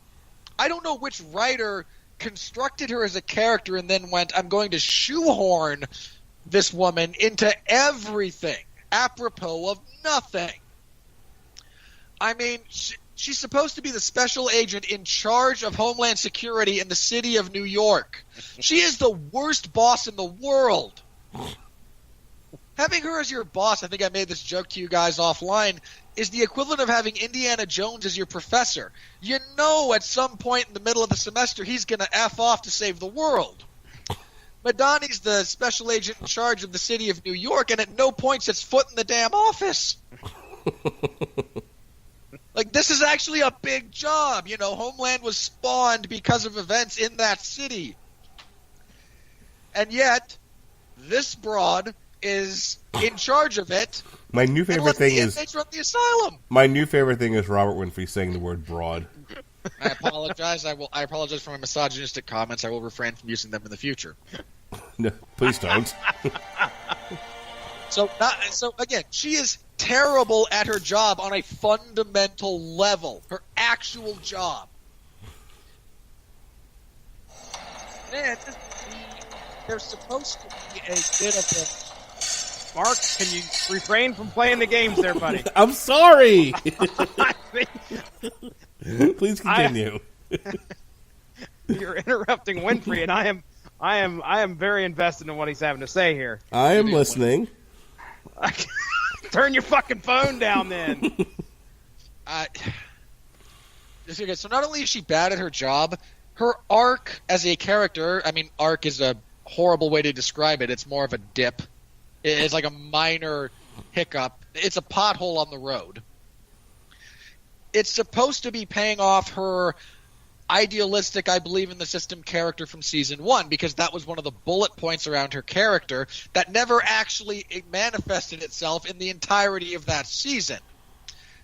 I don't know which writer constructed her as a character and then went, I'm going to shoehorn this woman into everything, apropos of nothing. I mean, she's supposed to be the special agent in charge of Homeland Security in the city of New York. She is the worst boss in the world. Having her as your boss, I think I made this joke to you guys offline, is the equivalent of having Indiana Jones as your professor. At some point in the middle of the semester, he's going to F off to save the world. Madani's the special agent in charge of the city of New York, and at no point sets foot in the damn office. This is actually a big job. Homeland was spawned because of events in that city. And yet, this broad is in charge of it. My new favorite thing is run the asylum. My new favorite thing is Robert Winfree saying the word broad. I apologize. I apologize for my misogynistic comments. I will refrain from using them in the future. No, please don't. So again, she is terrible at her job on a fundamental level. Her actual job. Man, there's supposed to be a bit of a... Mark, can you refrain from playing the games there, buddy? I'm sorry. Please continue. You're interrupting Winfree, and I am I am very invested in what he's having to say here. I am listening. Turn your fucking phone down, then. Okay, so not only is she bad at her job, her arc as a character, I mean, arc is a horrible way to describe it. It's more of a dip. It's like a minor hiccup. It's a pothole on the road. It's supposed to be paying off her idealistic, I believe in the system character from season 1, because that was one of the bullet points around her character that never actually manifested itself in the entirety of that season.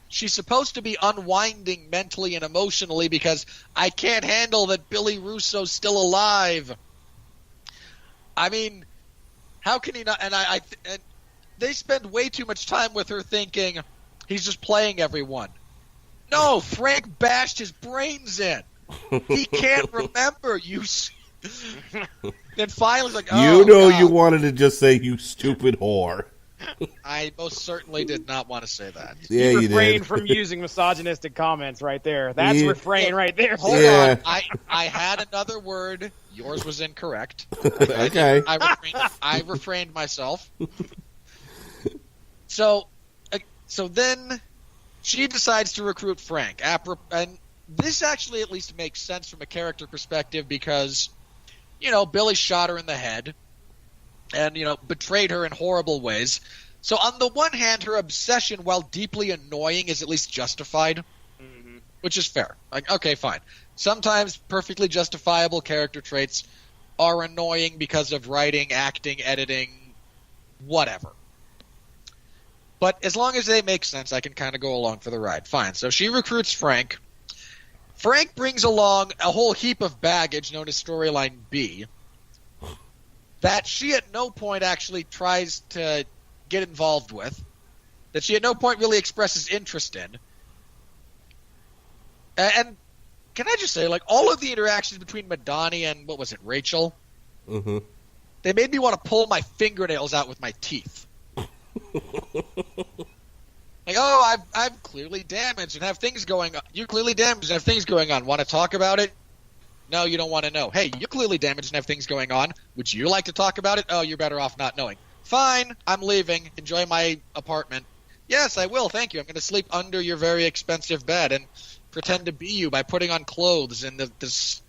She's supposed to be unwinding mentally and emotionally because I can't handle that Billy Russo's still alive. I mean, how can he not? And and they spend way too much time with her thinking he's just playing everyone. No, Frank bashed his brains in. He can't remember. Then finally, like, oh, God. You wanted to just say, "You stupid whore." I most certainly did not want to say that. Yeah, you refrain did. from using misogynistic comments right there. That's refrain right there. Hold Yeah. on. I had another word. Yours was incorrect. Okay. I refrained myself. So then she decides to recruit Frank. And this actually at least makes sense from a character perspective because, Billy shot her in the head and, betrayed her in horrible ways. So on the one hand, her obsession, while deeply annoying, is at least justified, which is fair. Like, okay, fine. Sometimes perfectly justifiable character traits are annoying because of writing, acting, editing, whatever. But as long as they make sense, I can kind of go along for the ride. Fine. So she recruits Frank. Frank brings along a whole heap of baggage known as Storyline B that she at no point actually tries to get involved with, that she at no point really expresses interest in. And can I just say, like, all of the interactions between Madani and, what was it, Rachel? Mm-hmm. They made me want to pull my fingernails out with my teeth. Like, oh, I'm clearly damaged and have things going on. You're clearly damaged and have things going on. Want to talk about it? No, you don't want to know. Hey, you're clearly damaged and have things going on. Would you like to talk about it? Oh, you're better off not knowing. Fine, I'm leaving. Enjoy my apartment. Yes, I will, thank you. I'm going to sleep under your very expensive bed and pretend to be you by putting on clothes in this,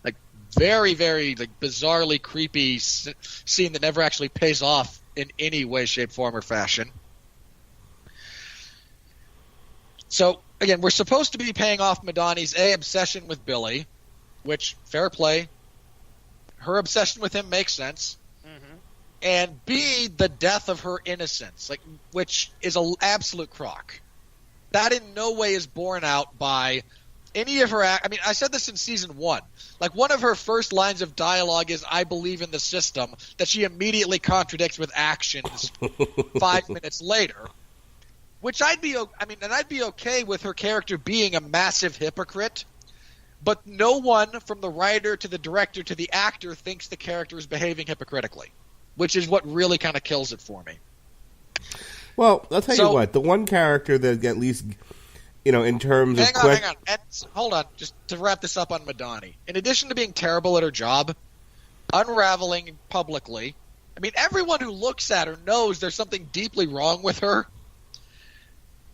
like, very, very, like, bizarrely creepy scene that never actually pays off in any way, shape, form, or fashion. So, again, we're supposed to be paying off Madani's obsession with Billy, which, fair play, her obsession with him makes sense, and B, the death of her innocence, like, which is an absolute crock. That in no way is borne out by any of her I mean, I said this in season 1. Like, one of her first lines of dialogue is, I believe in the system, that she immediately contradicts with actions 5 minutes later. Which I'd be okay with her character being a massive hypocrite, but no one from the writer to the director to the actor thinks the character is behaving hypocritically, which is what really kind of kills it for me. Well, I'll tell you what, the one character that at least, in terms of hang on. And, hold on, just to wrap this up on Madani. In addition to being terrible at her job, unraveling publicly, I mean, everyone who looks at her knows there's something deeply wrong with her.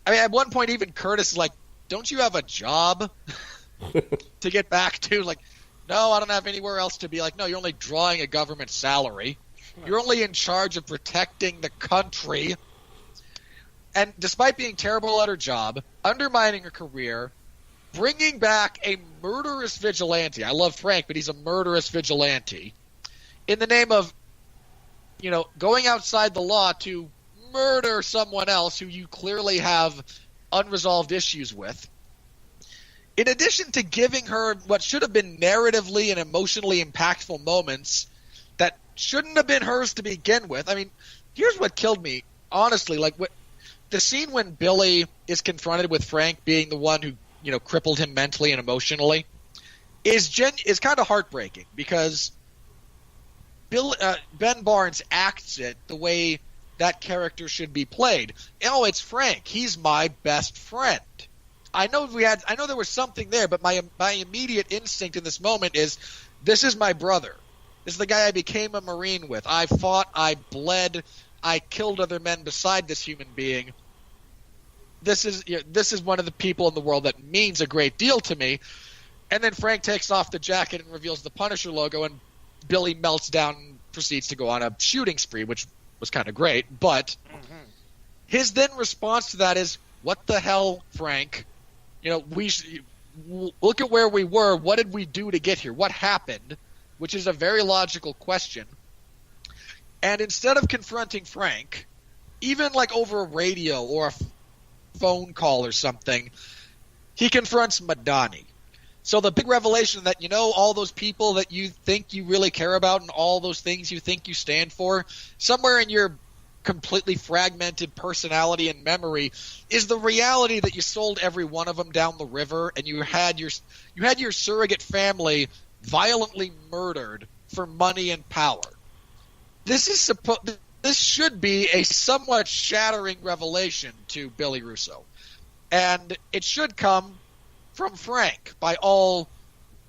I mean, at one point, even Curtis is like, don't you have a job to get back to? Like, no, I don't have anywhere else to be. Like, no, you're only drawing a government salary. You're only in charge of protecting the country. And despite being terrible at her job, undermining her career, bringing back a murderous vigilante. I love Frank, but he's a murderous vigilante. In the name of, going outside the law to murder someone else who you clearly have unresolved issues with. In addition to giving her what should have been narratively and emotionally impactful moments that shouldn't have been hers to begin with. I mean, here's what killed me, honestly. Like, the scene when Billy is confronted with Frank being the one who, crippled him mentally and emotionally is kind of heartbreaking because Ben Barnes acts it the way that character should be played. Oh, it's Frank. He's my best friend. I know there was something there, but my immediate instinct in this moment is, this is my brother. This is the guy I became a Marine with. I fought, I bled, I killed other men beside this human being. This is one of the people in the world that means a great deal to me. And then Frank takes off the jacket and reveals the Punisher logo, and Billy melts down and proceeds to go on a shooting spree, which was kind of great. But his then response to that is, what the hell, Frank? Look at where we were. What did we do to get here? What happened? Which is a very logical question. And instead of confronting Frank, even like over a radio or a phone call or something, he confronts Madani. So the big revelation that, all those people that you think you really care about and all those things you think you stand for, somewhere in your completely fragmented personality and memory is the reality that you sold every one of them down the river, and you had your surrogate family violently murdered for money and power. This should be a somewhat shattering revelation to Billy Russo, and it should come from Frank by all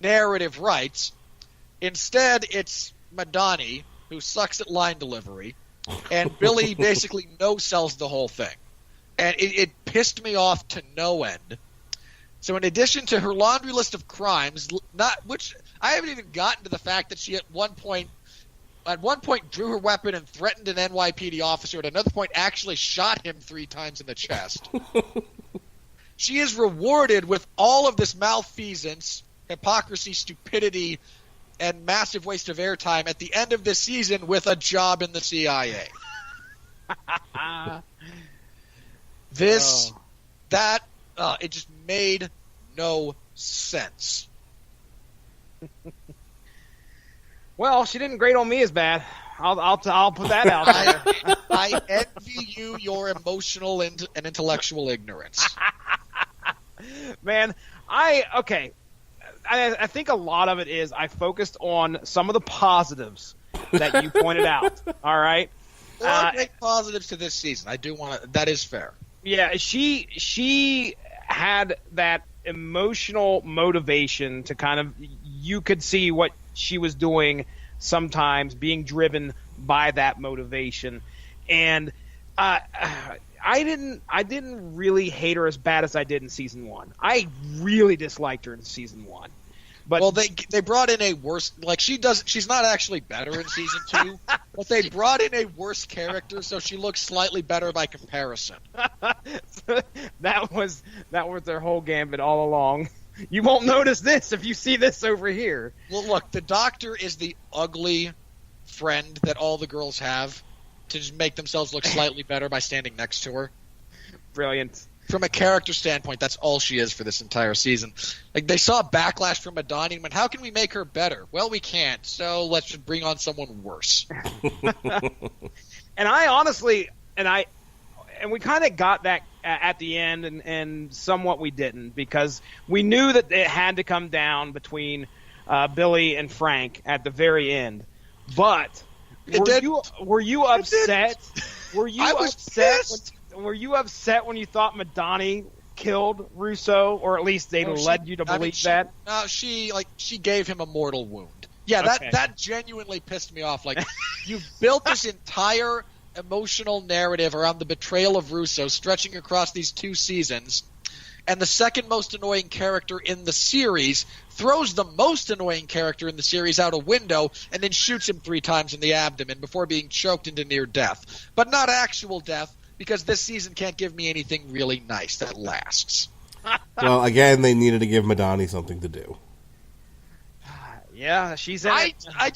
narrative rights. Instead, it's Madani who sucks at line delivery, and Billy basically no-sells the whole thing. And it pissed me off to no end. So in addition to her laundry list of crimes, which I haven't even gotten to the fact that she at one point drew her weapon and threatened an NYPD officer, at another point actually shot him 3 times in the chest. She is rewarded with all of this malfeasance, hypocrisy, stupidity, and massive waste of airtime at the end of this season with a job in the CIA. It just made no sense. Well, she didn't grate on me as bad. I'll put that out there. I envy you your emotional and intellectual ignorance. Man, I think a lot of it is I focused on some of the positives that you pointed out. All right, there are great positives to this season. I do want to. That is fair. Yeah, she had that emotional motivation to kind of, you could see what she was doing sometimes, being driven by that motivation, and I didn't really hate her as bad as I did in season 1. I really disliked her in season 1. But they brought in a worse, like she's not actually better in season 2, but they brought in a worse character, so she looks slightly better by comparison. that was their whole gambit all along. You won't notice this if you see this over here. Well, look, the Doctor is the ugly friend that all the girls have to just make themselves look slightly better by standing next to her. Brilliant. From a character standpoint, that's all she is for this entire season. Like, they saw backlash from Madani and went, how can we make her better? Well, we can't, so let's just bring on someone worse. And I honestly, and we kind of got that at the end, and somewhat we didn't, because we knew that it had to come down between Billy and Frank at the very end. But were you upset? Were you upset? Were you upset when you thought Madani killed Russo, or at least they led you to believe that? No, she gave him a mortal wound. Yeah, Okay. that genuinely pissed me off. Like, you built this entire emotional narrative around the betrayal of Russo, stretching across these 2 seasons, and the second most annoying character in the series throws the most annoying character in the series out a window and then shoots him 3 times in the abdomen before being choked into near death. But not actual death, because this season can't give me anything really nice that lasts. Well, again, they needed to give Madani something to do. Yeah, she's in I it. I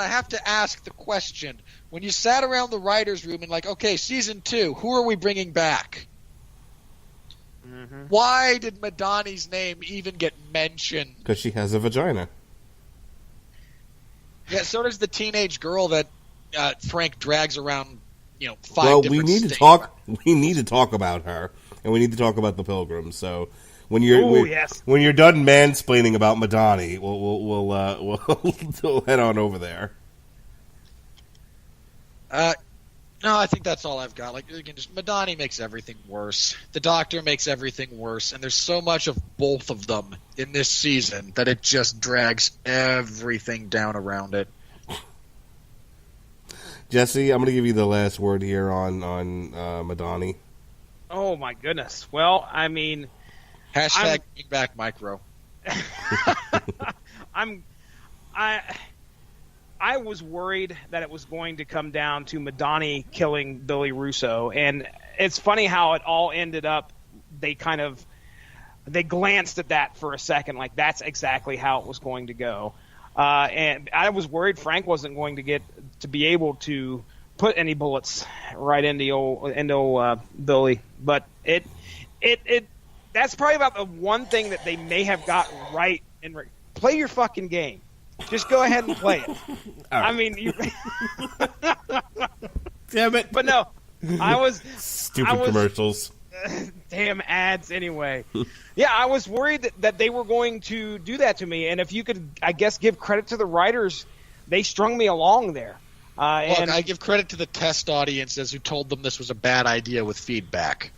have to ask the question. When you sat around the writer's room and like, okay, season 2, who are we bringing back? Mm-hmm. Why did Madani's name even get mentioned? Because she has a vagina. Yeah, so does the teenage girl that Frank drags around, 5 Well, different we need to states. talk. We need to talk about her, and we need to talk about the Pilgrims. So when you're yes. when you're done mansplaining about Madani, we'll head on over there. No, I think that's all I've got. Like, again, just Madani makes everything worse. The Doctor makes everything worse, and there's so much of both of them in this season that it just drags everything down around it. Jesse, I'm going to give you the last word here on Madani. Oh my goodness. Well, I mean, Hashtag bring back micro. I was worried that it was going to come down to Madani killing Billy Russo, and it's funny how it all ended up. They glanced at that for a second, like that's exactly how it was going to go. And I was worried Frank wasn't going to be able to put any bullets right into old Billy, but it that's probably about the one thing that they may have got right. Play your fucking game. Just go ahead and play it. Right. I mean, damn it! But no, I was commercials. Damn ads. Anyway, yeah, I was worried that they were going to do that to me. And if you could, I guess, give credit to the writers, they strung me along there. And I give credit to the test audiences who told them this was a bad idea with feedback.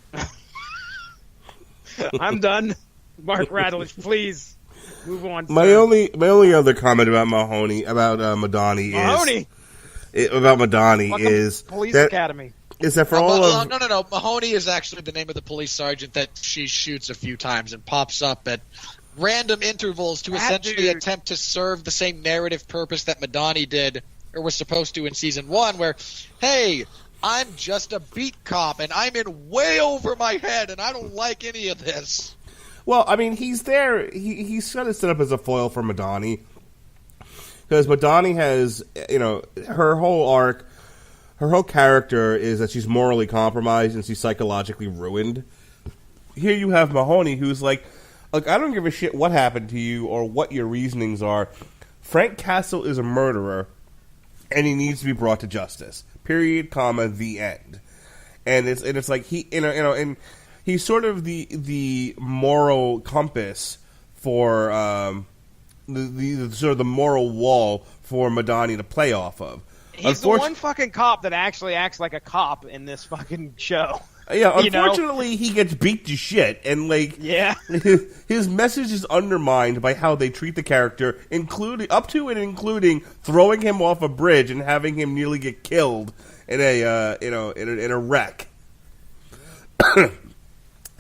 I'm done. Mark Radulich, please. Move on. My only other comment about Madani is Police that, Academy. Is that for No. Mahoney is actually the name of the police sergeant that she shoots a few times and pops up at random intervals to essentially attempt to serve the same narrative purpose that Madani did or was supposed to in season 1, where, hey, I'm just a beat cop and I'm in way over my head and I don't like any of this. Well, I mean, he's there. He's kind of set up as a foil for Madani. Because Madani has, her whole arc, her whole character is that she's morally compromised and she's psychologically ruined. Here you have Mahoney, who's like, look, I don't give a shit what happened to you or what your reasonings are. Frank Castle is a murderer, and he needs to be brought to justice. Period, comma, the end. And it's like he, and he's sort of the moral compass for the sort of the moral wall for Madani to play off of. He's the one fucking cop that actually acts like a cop in this fucking show. Yeah, unfortunately, he gets beat to shit, and his message is undermined by how they treat the character, including throwing him off a bridge and having him nearly get killed in a wreck.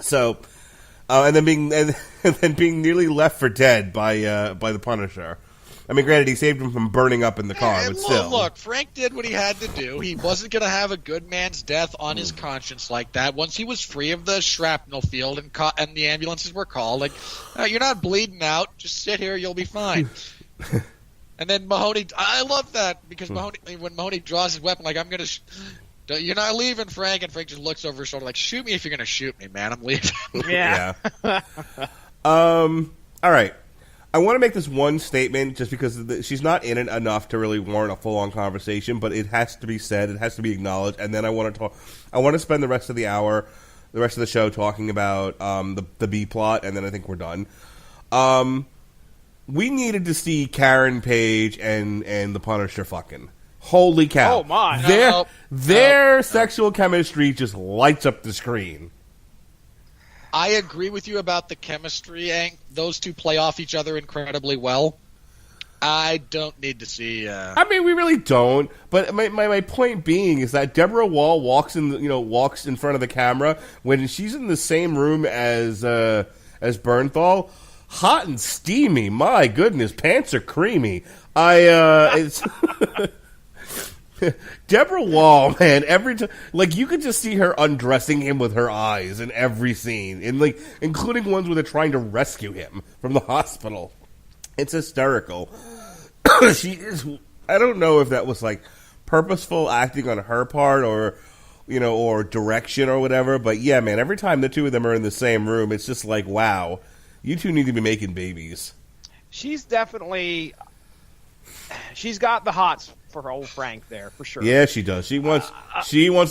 So, and then being nearly left for dead by the Punisher. I mean, granted, he saved him from burning up in the car, but still. Look, Frank did what he had to do. He wasn't going to have a good man's death on his conscience like that. Once he was free of the shrapnel field and the ambulances were called, you're not bleeding out. Just sit here, you'll be fine. And then Mahoney, I love that because when Mahoney draws his weapon, I'm going to. You're not leaving, Frank, and Frank just looks over his shoulder like, shoot me if you're going to shoot me, man. I'm leaving. Yeah. All right. I want to make this one statement just because she's not in it enough to really warrant a full-on conversation, but it has to be said. It has to be acknowledged. And then I want to spend the rest of the show talking about the B plot, and then I think we're done. We needed to see Karen Page and the Punisher fucking. Holy cow. Oh, my. Their sexual chemistry just lights up the screen. I agree with you about the chemistry. Those two play off each other incredibly well. I don't need to see... I mean, we really don't. But my point being is that Deborah Wall walks in front of the camera when she's in the same room as Bernthal. Hot and steamy. My goodness, pants are creamy. It's... Deborah Wall, man, every time, you could just see her undressing him with her eyes in every scene, including ones where they're trying to rescue him from the hospital. It's hysterical. She is. I don't know if that was purposeful acting on her part or direction or whatever. But yeah, man, every time the two of them are in the same room, it's just like, wow, you two need to be making babies. She's definitely. She's got the hots for old Frank there for sure. Yeah, she does. She wants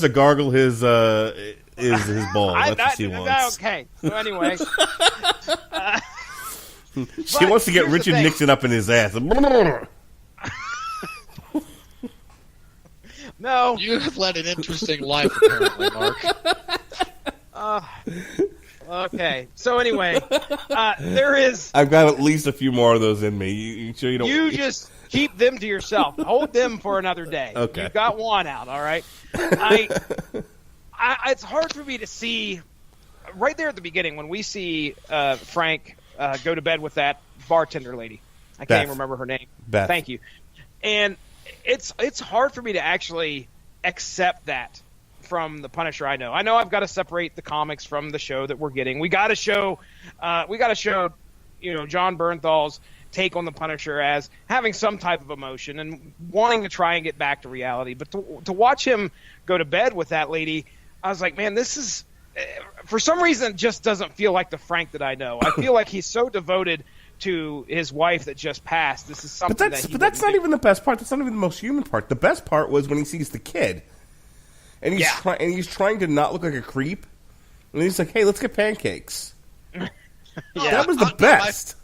to gargle his ball. That's what she wants. Okay. So anyway, she wants to get Richard Nixon up in his ass. No. You have led an interesting life, apparently, Mark. Okay. So anyway, there is. I've got at least a few more of those in me. You sure you don't? You just keep them to yourself. Hold them for another day. Okay. You've got one out, all right? It's hard for me to see right there at the beginning when we see Frank go to bed with that bartender lady. I can't even remember her name. Beth. Thank you. And it's hard for me to actually accept that from the Punisher I know. I know I've got to separate the comics from the show that we're getting. We got to show John Bernthal's take on the Punisher as having some type of emotion and wanting to try and get back to reality. But to watch him go to bed with that lady, I was like, man, this is for some reason it just doesn't feel like the Frank that I know. I feel like he's so devoted to his wife that just passed. This is something But that's not even the best part. That's not even the most human part. The best part was when he sees the kid, and he's trying to not look like a creep, and he's like, "Hey, let's get pancakes." That was the best.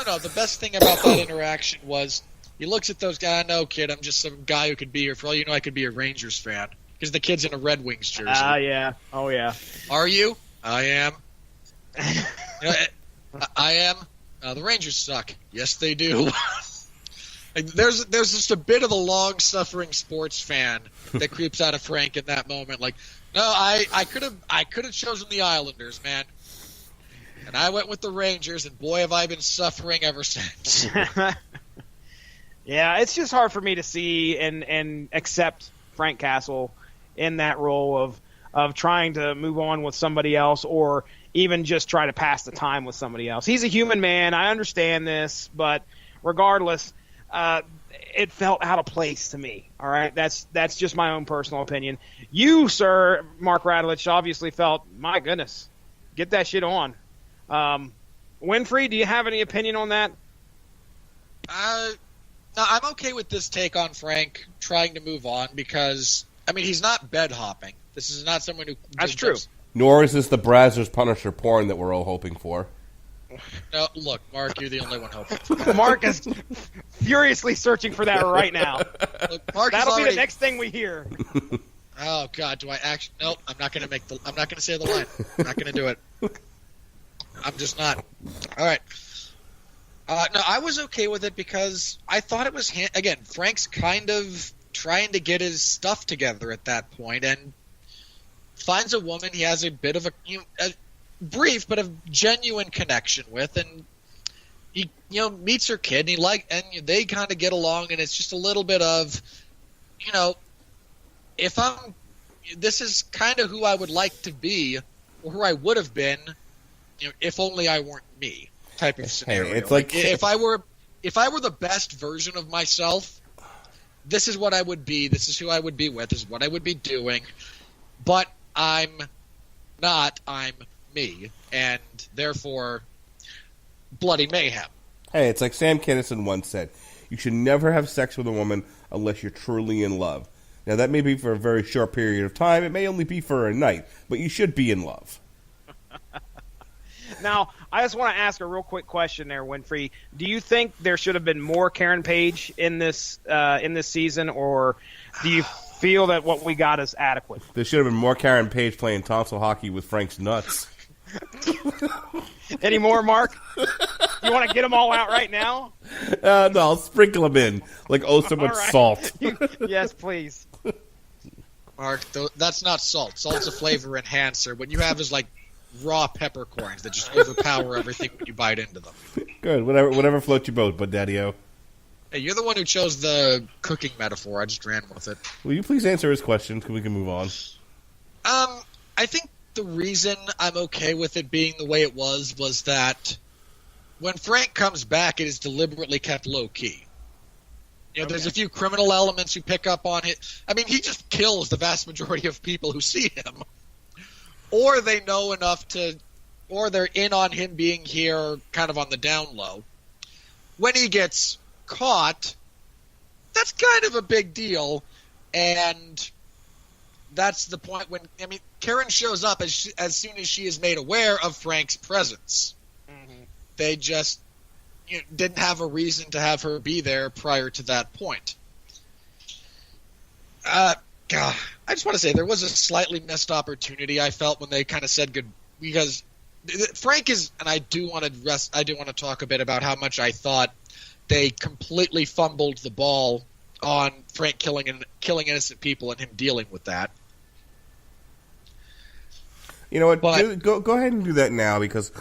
No. The best thing about that interaction was he looks at those guys. No, kid, I'm just some guy who could be here. For all you know, I could be a Rangers fan because the kid's in a Red Wings jersey. Yeah. Oh, yeah. Are you? I am. I am. The Rangers suck. Yes, they do. Like, there's just a bit of the long-suffering sports fan that creeps out of Frank in that moment. Like, no, I could have chosen the Islanders, man, and I went with the Rangers, and boy, have I been suffering ever since. Yeah, it's just hard for me to see and accept Frank Castle in that role of trying to move on with somebody else or even just try to pass the time with somebody else. He's a human man. I understand this, but regardless, it felt out of place to me. All right, that's just my own personal opinion. You, sir, Mark Radulich, obviously felt, my goodness, get that shit on. Winfree, do you have any opinion on that? No, I'm okay with this take on Frank trying to move on because, I mean, he's not bed hopping. This is not someone who... That's true. Nor is this the Brazzers Punisher porn that we're all hoping for. No, look, Mark, you're the only one hoping. Mark is furiously searching for that right now. Look, That'll be the next thing we hear. Oh God, do I actually? Nope, I'm not going to say the line. I'm not going to do it. I'm just not. All right. No, I was okay with it because I thought it was again. Frank's kind of trying to get his stuff together at that point, and finds a woman he has a bit of a brief but a genuine connection with, and he meets her kid, and they kind of get along, and it's just a little bit of, this is kind of who I would like to be, or who I would have been, if only I weren't me, type of scenario. Hey, it's like if I were the best version of myself, this is what I would be. This is who I would be with. This is what I would be doing. But I'm not. I'm me, and therefore, bloody mayhem. Hey, it's like Sam Kinison once said, you should never have sex with a woman unless you're truly in love. Now, that may be for a very short period of time. It may only be for a night, but you should be in love. Now, I just want to ask a real quick question there, Winfree. Do you think there should have been more Karen Page in this season, or do you feel that what we got is adequate? There should have been more Karen Page playing tonsil hockey with Frank's nuts. Any more, Mark? You want to get them all out right now? No, I'll sprinkle them in like so much salt. Yes, please. Mark, that's not salt. Salt's a flavor enhancer. What you have is like raw peppercorns that just overpower everything when you bite into them. Good, whatever floats your boat, Bud Daddy-O. Hey, you're the one who chose the cooking metaphor. I just ran with it. Will you please answer his question so we can move on? I think the reason I'm okay with it being the way it was that when Frank comes back, it is deliberately kept low-key. There's a few criminal elements you pick up on it. I mean, he just kills the vast majority of people who see him. Or they know enough or they're in on him being here kind of on the down low. When he gets caught, that's kind of a big deal. And that's the point when, Karen shows up as soon as she is made aware of Frank's presence. Mm-hmm. They just didn't have a reason to have her be there prior to that point. God, I just want to say there was a slightly missed opportunity I felt when they kind of said good, because Frank is, and I do want to talk a bit about how much I thought they completely fumbled the ball on Frank killing innocent people and him dealing with that. You know what? But, go ahead and do that now because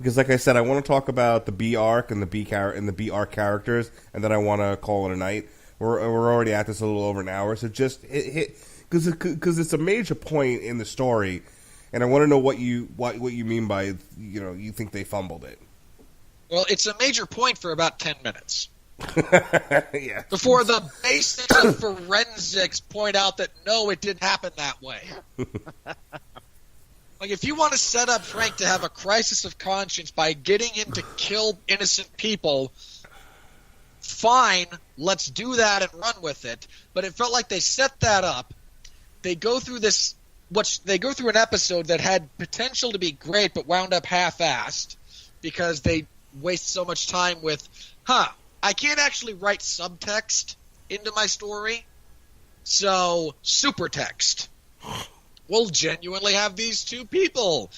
like I said, I want to talk about the B arc and the B arc characters, and then I want to call it a night. We're already at this a little over an hour, so just hit because it's a major point in the story, and I want to know what you mean by you think they fumbled it. Well, it's a major point for about 10 minutes. Yeah. Before the basics of forensics point out that no, it didn't happen that way. Like, if you want to set up Frank to have a crisis of conscience by getting him to kill innocent people, fine, let's do that and run with it. But it felt like they set that up. They go through an episode that had potential to be great but wound up half-assed because they waste so much time with, I can't actually write subtext into my story, so supertext. We'll genuinely have these two people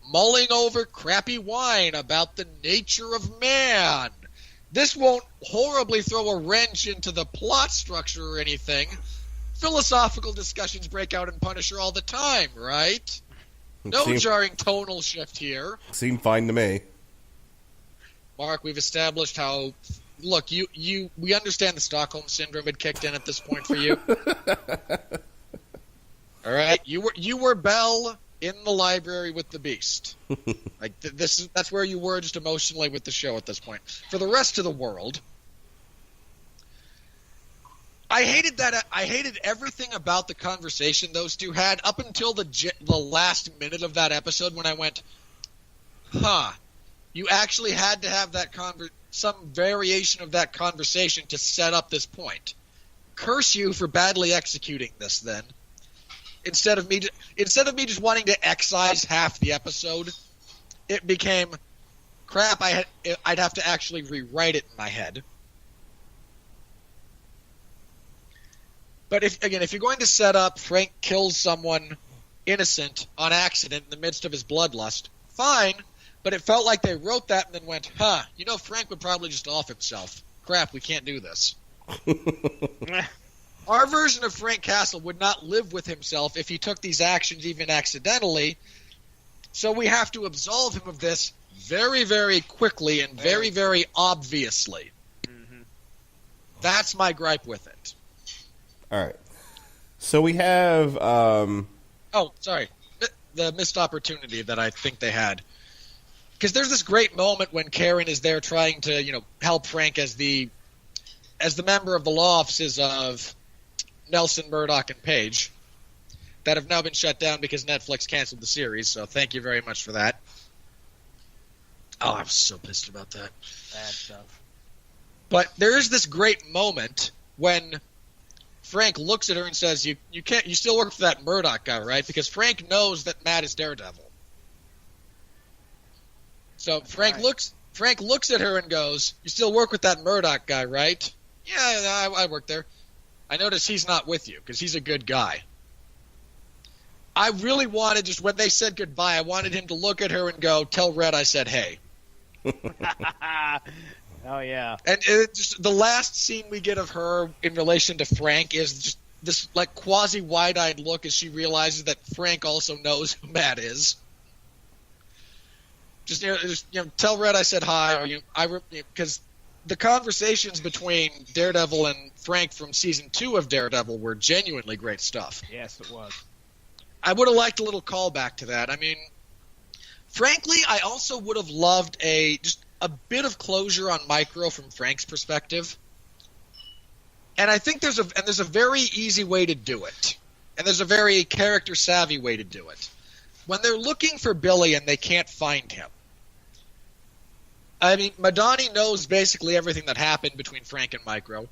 mulling over crappy wine about the nature of man. This won't horribly throw a wrench into the plot structure or anything. Philosophical discussions break out in Punisher all the time, right? No jarring tonal shift here. Seemed fine to me. Mark, we've established how... Look, we understand the Stockholm Syndrome had kicked in at this point for you. All right? You were Belle in the library with the Beast. Like that's where you were just emotionally with the show at this point. For the rest of the world, I hated everything about the conversation those two had up until the last minute of that episode when I went, you actually had to have that some variation of that conversation to set up this point. Curse you for badly executing this then. Instead of me just wanting to excise half the episode, it became crap. I'd have to actually rewrite it in my head. But if you're going to set up Frank kills someone innocent on accident in the midst of his bloodlust, fine. But it felt like they wrote that and then went, Frank would probably just off himself. Crap, we can't do this. Our version of Frank Castle would not live with himself if he took these actions even accidentally, so we have to absolve him of this very, very quickly and very, very obviously. Mm-hmm. That's my gripe with it. All right. So we have... Oh, sorry. The missed opportunity that I think they had. Because there's this great moment when Karen is there trying to, help Frank as the member of the law offices of Nelson, Murdoch, and Page that have now been shut down because Netflix canceled the series, so thank you very much for that. Oh, I'm so pissed about that. Bad stuff. But there is this great moment when Frank looks at her and says, you still work for that Murdoch guy, right? Because Frank knows that Matt is Daredevil. So Frank looks at her and goes, you still work with that Murdoch guy, right? Yeah, I work there. I notice he's not with you because he's a good guy. I really wanted, just when they said goodbye, I wanted him to look at her and go, tell Red I said hey. Oh, yeah. And just the last scene we get of her in relation to Frank is just this like quasi wide-eyed look as she realizes that Frank also knows who Matt is. Just tell Red I said hi, because the conversations between Daredevil and Frank from season 2 of Daredevil were genuinely great stuff. Yes, it was. I would have liked a little callback to that. I mean, frankly, I also would have loved just a bit of closure on Micro from Frank's perspective. And I think there's a very easy way to do it. And there's a very character savvy way to do it. When they're looking for Billy and they can't find him. I mean, Madani knows basically everything that happened between Frank and Micro.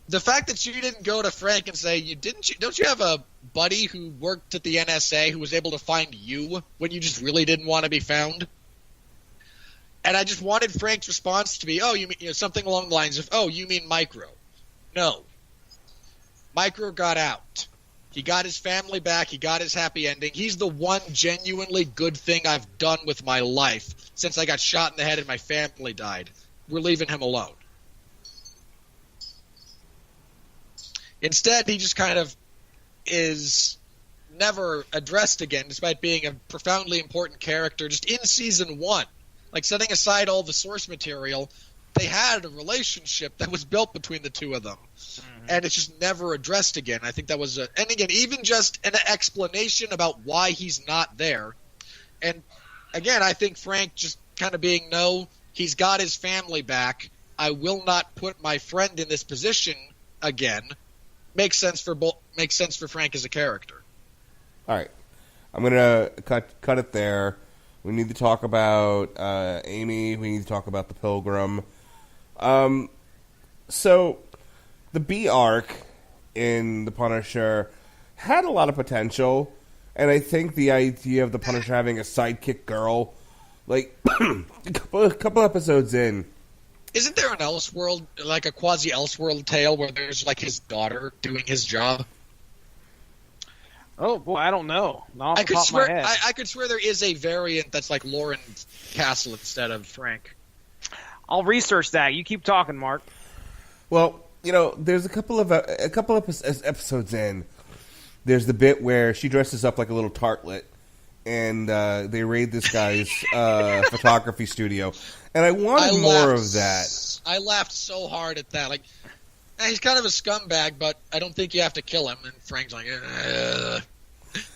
The fact that you didn't go to Frank and say, don't you have a buddy who worked at the NSA who was able to find you when you just really didn't want to be found? And I just wanted Frank's response to be, oh, you mean something along the lines of, oh, you mean Micro? No. Micro got out. He got his family back. He got his happy ending. He's the one genuinely good thing I've done with my life since I got shot in the head and my family died. We're leaving him alone. Instead, he just kind of is never addressed again, despite being a profoundly important character just in season 1. Like, setting aside all the source material, they had a relationship that was built between the two of them. And it's just never addressed again. I think that was and again, even just an explanation about why he's not there. And again, I think Frank just kind of being, no, he's got his family back. I will not put my friend in this position again. Makes sense for Frank as a character. All right, I'm gonna cut it there. We need to talk about Amy. We need to talk about the Pilgrim. So the B arc in the Punisher had a lot of potential, and I think the idea of the Punisher having a sidekick girl, like a couple episodes in. Isn't there an Elseworld, like a quasi Elseworld tale where there's like his daughter doing his job? Oh boy, I don't know. Not off I the could top swear of my head. I could swear there is a variant that's like Lauren Castle instead of Frank. I'll research that. You keep talking, Mark. Well, you know, there's a couple of episodes in. There's the bit where she dresses up like a little tartlet, and they raid this guy's photography studio. And I wanted more of that. I laughed so hard at that. Like, he's kind of a scumbag, but I don't think you have to kill him. And Frank's like,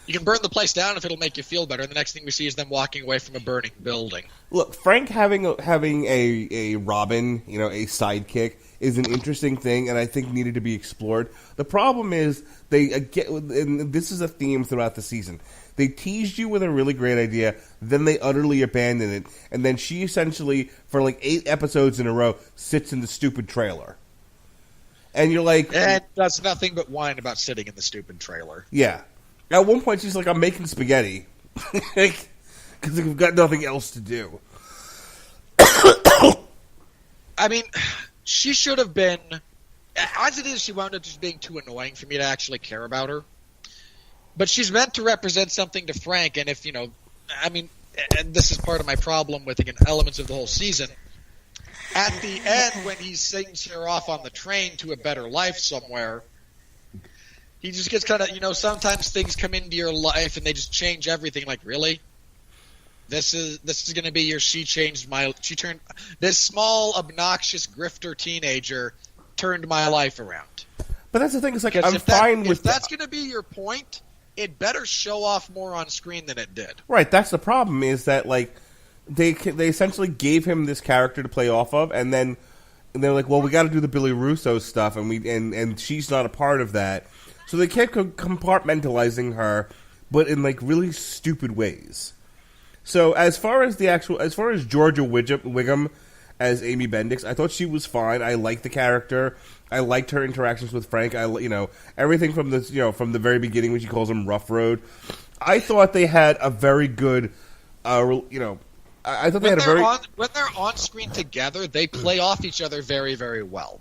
you can burn the place down if it'll make you feel better. And the next thing we see is them walking away from a burning building. Look, Frank having a Robin, you know, a sidekick, is an interesting thing, and I think needed to be explored. The problem is and this is a theme throughout the season. They teased you with a really great idea, then they utterly abandon it, and then she essentially, for like 8 episodes in a row, sits in the ststupid trailer. And you're like... And does nothing but whine about sitting in the stupid trailer. Yeah. At one point, she's like, I'm making spaghetti. Because we've got nothing else to do. I mean, she should have been... As it is, she wound up just being too annoying for me to actually care about her. But she's meant to represent something to Frank, and if, you know, I mean, and this is part of my problem with, again, elements of the whole season. At the end, when he sends her off on the train to a better life somewhere, he just gets kind of, you know, sometimes things come into your life and they just change everything. Like, really? This is going to be your she turned this small, obnoxious grifter teenager turned my life around. But that's the thing, it's like, I'm fine with... If that's going to be your point, it better show off more on screen than it did. Right, that's the problem, is that, like, they essentially gave him this character to play off of, and then they're like, well, we got to do the Billy Russo stuff, and she's not a part of that. So they kept compartmentalizing her, but in, like, really stupid ways. So as far as Georgia Wiggum as Amy Bendix, I thought she was fine. I liked the character. I liked her interactions with Frank. Everything from the very beginning when she calls him Rough Road. I thought they had a very good, I thought they had a very... When they're on screen together, they play off each other very, very well.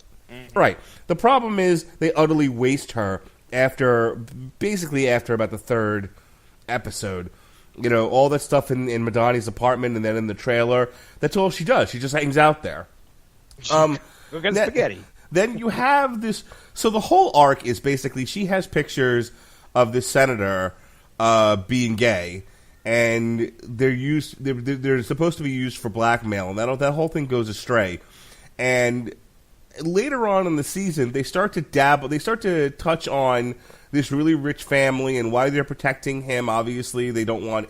Right. The problem is they utterly waste her after about the 3rd episode. You know, all that stuff in Madani's apartment and then in the trailer, that's all she does. She just hangs out there. Go get spaghetti. Then you have this... So the whole arc is basically she has pictures of this senator being gay, and they're supposed to be used for blackmail, and that whole thing goes astray. And later on in the season, they start to touch on this really rich family and why they're protecting him. Obviously, they don't want...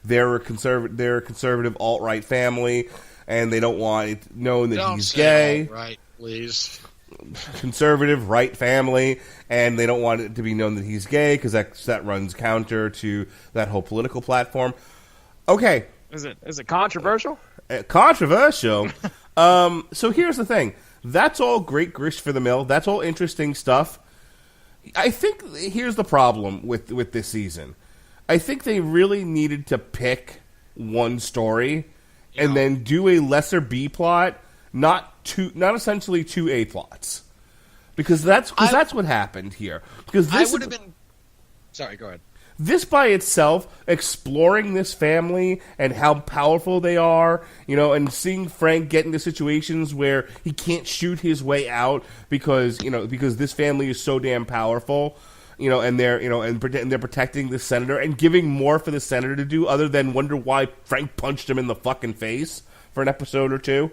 They're a conservative alt-right family, and they don't want it known that he's gay. Don't say alt-right, please. Conservative right family, and they don't want it to be known that he's gay because that runs counter to that whole political platform. Okay, is it controversial? Controversial. So here's the thing. That's all great grist for the mill. That's all interesting stuff. I think here's the problem with this season. I think they really needed to pick one story and then do a lesser B plot, not essentially 2 A plots. Because that's what happened here. Because I would have been. Sorry, go ahead. This by itself, exploring this family and how powerful they are, and seeing Frank get into situations where he can't shoot his way out because this family is so damn powerful, and they're protecting the senator and giving more for the senator to do other than wonder why Frank punched him in the fucking face for an episode or two.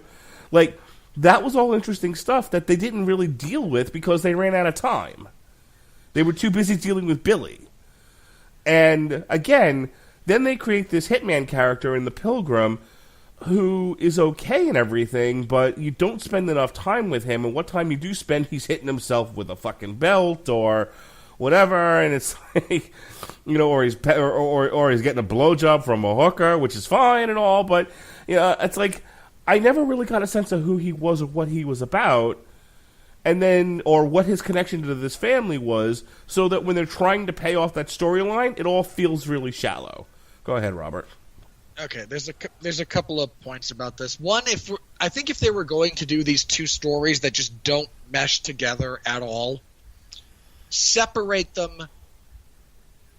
Like, that was all interesting stuff that they didn't really deal with because they ran out of time. They were too busy dealing with Billy. And, again, then they create this hitman character in The Pilgrim who is okay and everything, but you don't spend enough time with him, and what time you do spend, he's hitting himself with a fucking belt or whatever, and it's like, or he's getting a blowjob from a hooker, which is fine and all, but, it's like, I never really got a sense of who he was or what he was about. And then, or what his connection to this family was, so that when they're trying to pay off that storyline, it all feels really shallow. Go ahead, Robert. Okay, there's a couple of points about this. One, I think if they were going to do these two stories that just don't mesh together at all, separate them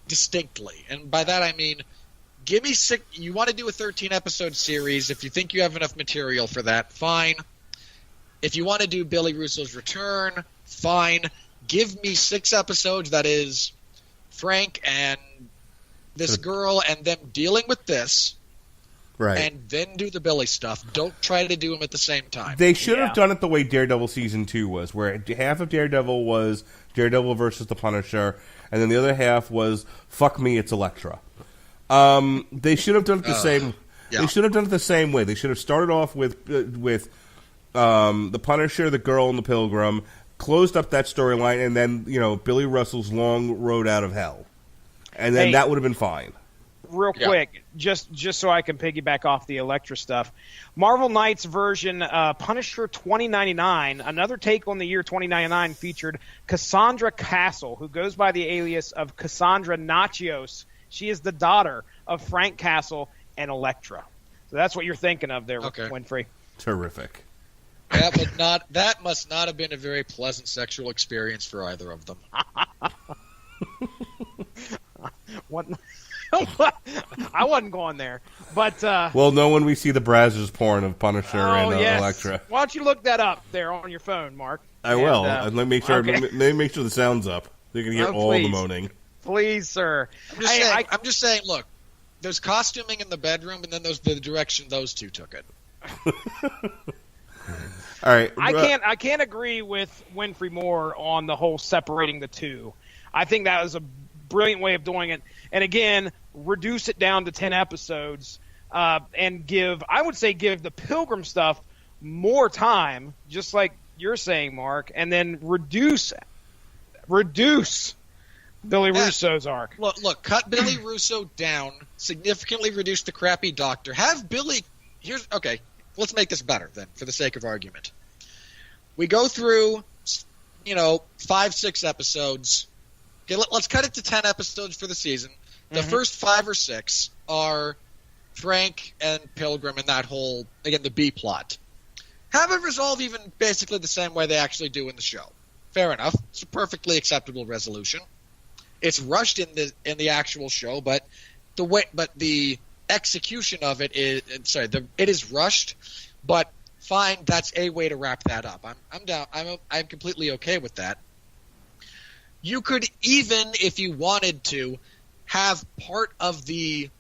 distinctly. And by that I mean, give me you want to do a 13-episode series, if you think you have enough material for that, fine. If you want to do Billy Russo's return, fine. Give me 6 episodes that is Frank and this girl and them dealing with this. Right. And then do the Billy stuff. Don't try to do them at the same time. They should have done it the way Daredevil Season 2 was, where half of Daredevil was Daredevil versus the Punisher, and then the other half was, fuck me, it's Elektra. They should have done it the same. Yeah. They should have done it the same way. They should have started off with the Punisher, the girl, and the Pilgrim, closed up that storyline, and then Billy Russell's long road out of hell, and then that would have been fine. Real quick, just so I can piggyback off the Elektra stuff, Marvel Knights version Punisher 2099, another take on the year 2099, featured Cassandra Castle, who goes by the alias of Cassandra Nachios. She is the daughter of Frank Castle and Elektra. So that's what you're thinking of there, Winfree. Terrific. That must not have been a very pleasant sexual experience for either of them. What? I wasn't going there, but well, no, when we see the Brazzers porn of Punisher and Elektra. Why don't you look that up there on your phone, Mark? I will. Let me make sure. Let me make sure the sound's up. They're gonna hear all the moaning. Please, sir. I'm just saying. Look, there's costuming in the bedroom, and then there's the direction those two took it. All right. I can't agree with Winfree more on the whole separating the two. I think that was a brilliant way of doing it. And again, reduce it down to 10 episodes and give the Pilgrim stuff more time, just like you're saying, Mark, and then reduce Billy Russo's arc. Look, cut Billy Russo down, significantly reduce the crappy doctor. Have Billy let's make this better then, for the sake of argument. We go through, 5-6 episodes. Okay, let's cut it to 10 episodes for the season. The first 5 or 6 are Frank and Pilgrim and that whole, again, the B plot. Have it resolve even basically the same way they actually do in the show. Fair enough. It's a perfectly acceptable resolution. It's rushed in the actual show, but the execution of it is it is rushed, but fine. That's a way to wrap that up. I'm down. I'm completely okay with that. You could even, if you wanted to, have part of the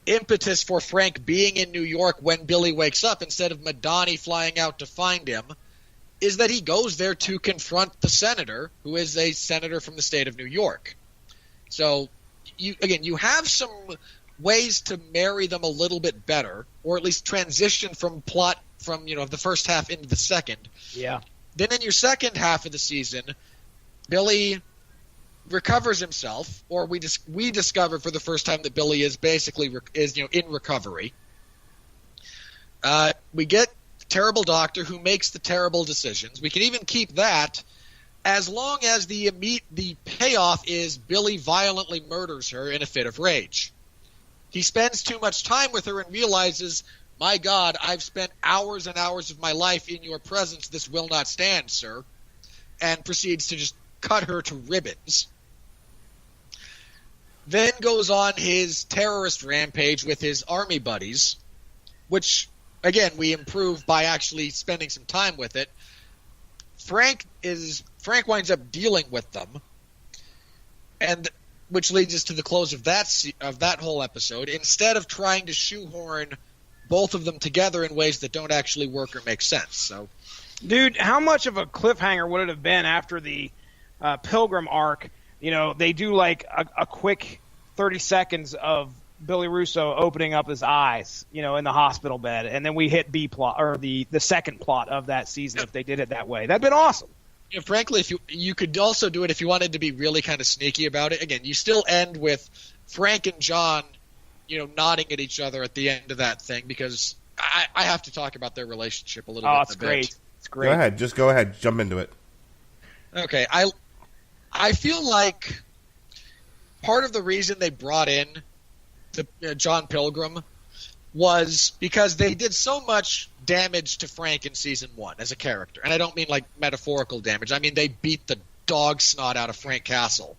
impetus for Frank being in New York when Billy wakes up, instead of Madani flying out to find him, is that he goes there to confront the senator, who is a senator from the state of New York. So, you have some ways to marry them a little bit better, or at least transition from plot from the first half into the second. Yeah. Then in your second half of the season, Billy recovers himself, or we discover for the first time that Billy is basically in recovery. We get terrible doctor who makes the terrible decisions. We can even keep that as long as the payoff is Billy violently murders her in a fit of rage. He spends too much time with her and realizes, my God, I've spent hours and hours of my life in your presence. This will not stand, sir. and proceeds to just cut her to ribbons. Then goes on his terrorist rampage with his army buddies, which, again, we improve by actually spending some time with it. Frank winds up dealing with them, and which leads us to the close of that whole episode. Instead of trying to shoehorn both of them together in ways that don't actually work or make sense. So, dude, how much of a cliffhanger would it have been after the Pilgrim arc? They do like a quick 30 seconds of Billy Russo opening up his eyes, in the hospital bed, and then we hit B plot, or the second plot of that season. If they did it that way, that'd been awesome. Frankly, if you could also do it if you wanted to be really kind of sneaky about it. Again, you still end with Frank and John, nodding at each other at the end of that thing, because I have to talk about their relationship a little bit. Oh, it's great. It's great. Go ahead. Just go ahead. Jump into it. Okay. I feel like part of the reason they brought in John Pilgrim was because they did so much damage to Frank in season 1 as a character. And I don't mean like metaphorical damage. I mean they beat the dog snot out of Frank Castle.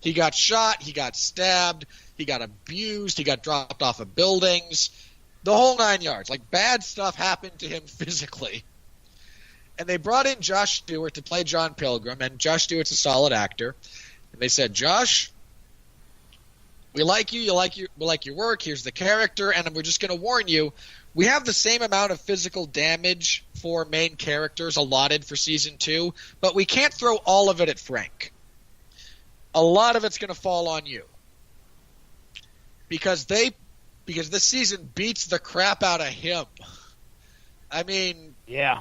He got shot, he got stabbed, he got abused, he got dropped off of buildings, the whole 9 yards. Like, bad stuff happened to him physically. And they brought in Josh Stewart to play John Pilgrim, and Josh Stewart's a solid actor. And they said, Josh, we like you, we like your work, here's the character, and we're just going to warn you, we have the same amount of physical damage for main characters allotted for season 2, but we can't throw all of it at Frank. A lot of it's going to fall on you. Because this season beats the crap out of him. I mean, yeah.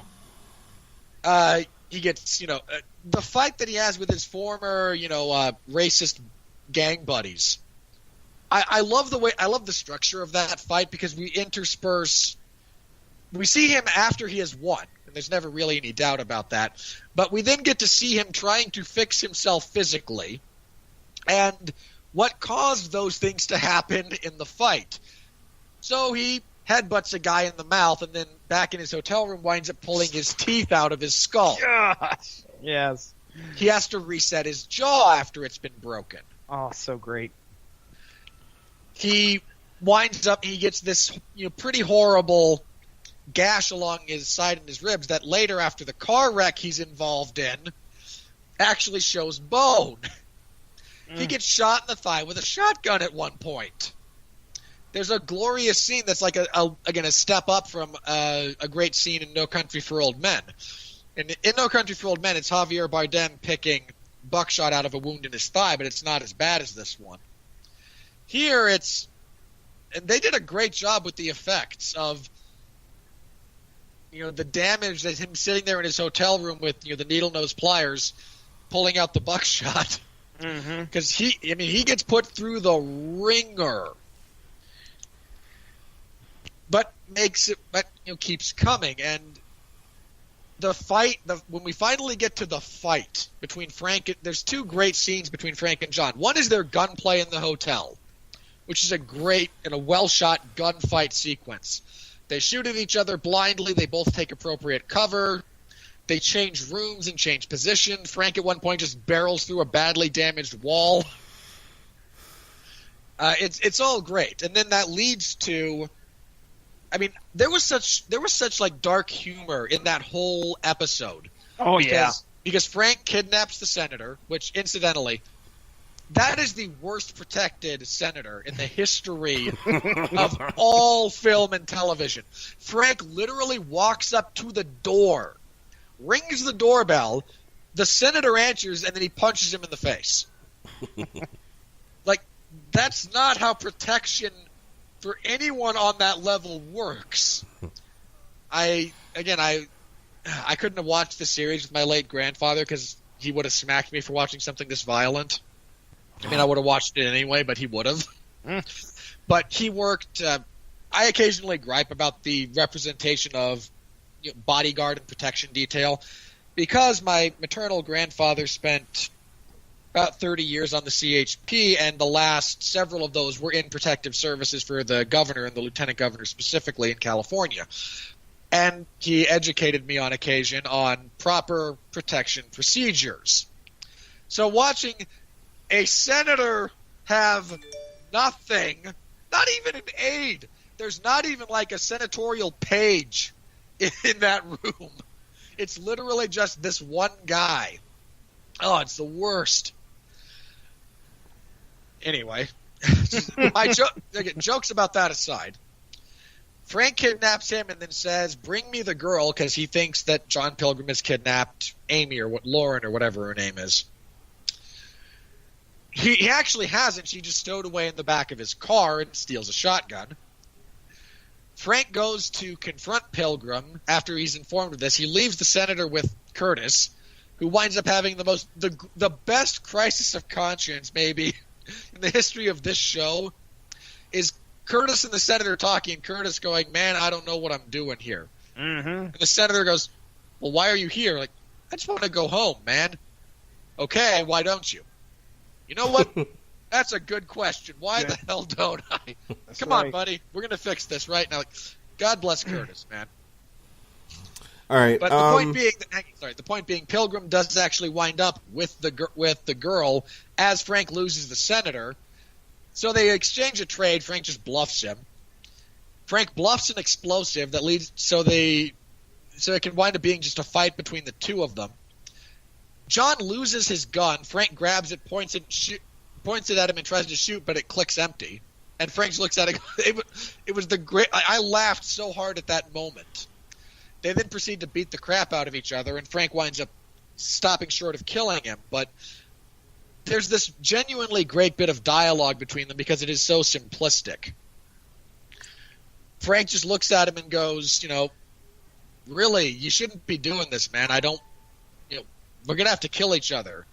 He gets, the fight that he has with his former, racist gang buddies. I love the structure of that fight, because we see him after he has won, and there's never really any doubt about that. But we then get to see him trying to fix himself physically, and what caused those things to happen in the fight. So he headbutts a guy in the mouth, and then back in his hotel room winds up pulling his teeth out of his skull. Gosh. Yes. He has to reset his jaw after it's been broken. Oh, so great. He winds up, he gets this pretty horrible gash along his side and his ribs that later, after the car wreck he's involved in, actually shows bone. He gets shot in the thigh with a shotgun at one point. There's a glorious scene that's like a step up from a great scene in No Country for Old Men. In No Country for Old Men, it's Javier Bardem picking buckshot out of a wound in his thigh, but it's not as bad as this one. Here, and they did a great job with the effects of, the damage that him sitting there in his hotel room with, the needle nose pliers, pulling out the buckshot. Because he gets put through the ringer, but keeps coming. And the fight, when we finally get to the fight between there's two great scenes between Frank and John. One is their gunplay in the hotel, which is a great and a well-shot gunfight sequence. They shoot at each other blindly. They both take appropriate cover. They change rooms and change position. Frank at one point just barrels through a badly damaged wall. It's all great. And then that leads to, there was such like dark humor in that whole episode. Oh, because Frank kidnaps the senator, which incidentally, that is the worst protected senator in the history of all film and television. Frank literally walks up to the door, rings the doorbell, the senator answers, and then he punches him in the face. Like, that's not how protection for anyone on that level works. I couldn't have watched the series with my late grandfather because he would have smacked me for watching something this violent. I would have watched it anyway, but he would have. But he worked. I occasionally gripe about the representation of bodyguard and protection detail, because my maternal grandfather spent about 30 years on the CHP, and the last several of those were in protective services for the governor and the lieutenant governor specifically in California. And he educated me on occasion on proper protection procedures. So watching a senator have nothing, not even an aide, there's not even like a senatorial page in that room. It's literally just this one guy. Oh, it's the worst. Anyway, jokes about that aside. Frank kidnaps him and then says, "Bring me the girl," because he thinks that John Pilgrim has kidnapped Amy or Lauren or whatever her name is. He actually hasn't. She just stowed away in the back of his car and steals a shotgun. Frank goes to confront Pilgrim after he's informed of this. He leaves the senator with Curtis, who winds up having the best crisis of conscience maybe in the history of this show. Is Curtis and the senator talking, and Curtis going, "Man, I don't know what I'm doing here." Mm-hmm. And the senator goes, "Well, why are you here?" Like, "I just want to go home, man." "Okay, why don't you?" "You know what? That's a good question. Why the hell don't I?" Come on, buddy. We're going to fix this right now. Like, God bless Curtis, man. All right. But the point being, Pilgrim does actually wind up with the girl as Frank loses the senator. So they exchange a trade. Frank just bluffs him. Frank bluffs an explosive that leads so it can wind up being just a fight between the two of them. John loses his gun. Frank grabs it, points it at him, and tries to shoot, but it clicks empty. And Frank looks at it. It was the great. I laughed so hard at that moment. They then proceed to beat the crap out of each other, and Frank winds up stopping short of killing him. But there's this genuinely great bit of dialogue between them because it is so simplistic. Frank just looks at him and goes, "Really, you shouldn't be doing this, man. We're going to have to kill each other.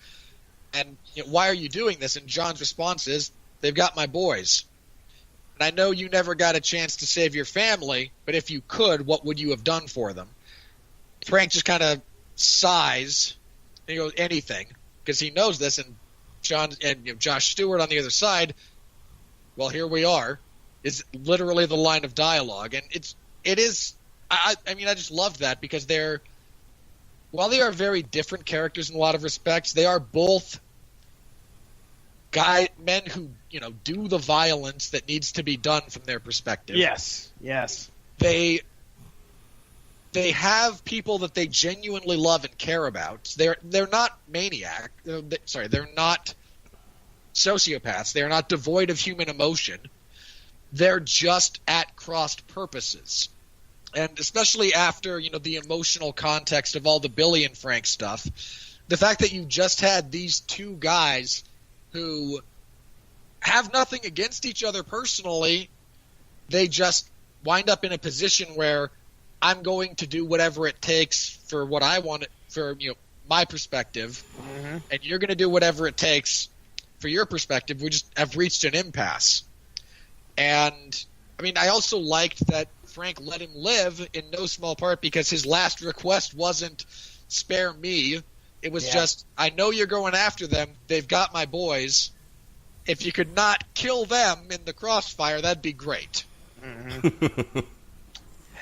And why are you doing this?" And John's response is, "They've got my boys. And I know you never got a chance to save your family, but if you could, what would you have done for them?" Frank just kind of sighs and he goes, "Anything," because he knows this. And Josh Stewart on the other side, "Well, here we are," is literally the line of dialogue. And it is. I just loved that because while they are very different characters in a lot of respects, they are both men who do the violence that needs to be done from their perspective. Yes. They have people that they genuinely love and care about. They're not maniacs. They're not sociopaths. They're not devoid of human emotion. They're just at crossed purposes. And especially after, the emotional context of all the Billy and Frank stuff, the fact that you just had these two guys who have nothing against each other personally, they just wind up in a position where I'm going to do whatever it takes for what I want, for my perspective, and you're going to do whatever it takes for your perspective. We just have reached an impasse. And, I also liked that Frank let him live in no small part because his last request wasn't "spare me." It was just, "I know you're going after them. They've got my boys. If you could not kill them in the crossfire, that'd be great." Mm-hmm.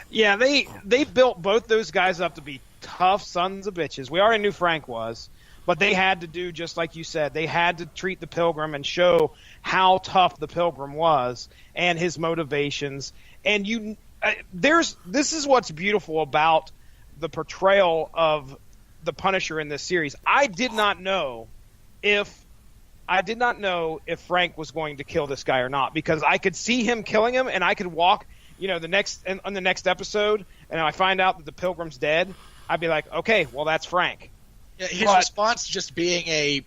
Yeah, they built both those guys up to be tough sons of bitches. We already knew Frank was, but they had to do just like you said. They had to treat the Pilgrim and show how tough the Pilgrim was and his motivations. And this is what's beautiful about the portrayal of the Punisher in this series. I did not know if Frank was going to kill this guy or not, because I could see him killing him, and I could walk, on the next episode, and I find out that the Pilgrim's dead. I'd be like, okay, well, that's Frank. Yeah, his response just being a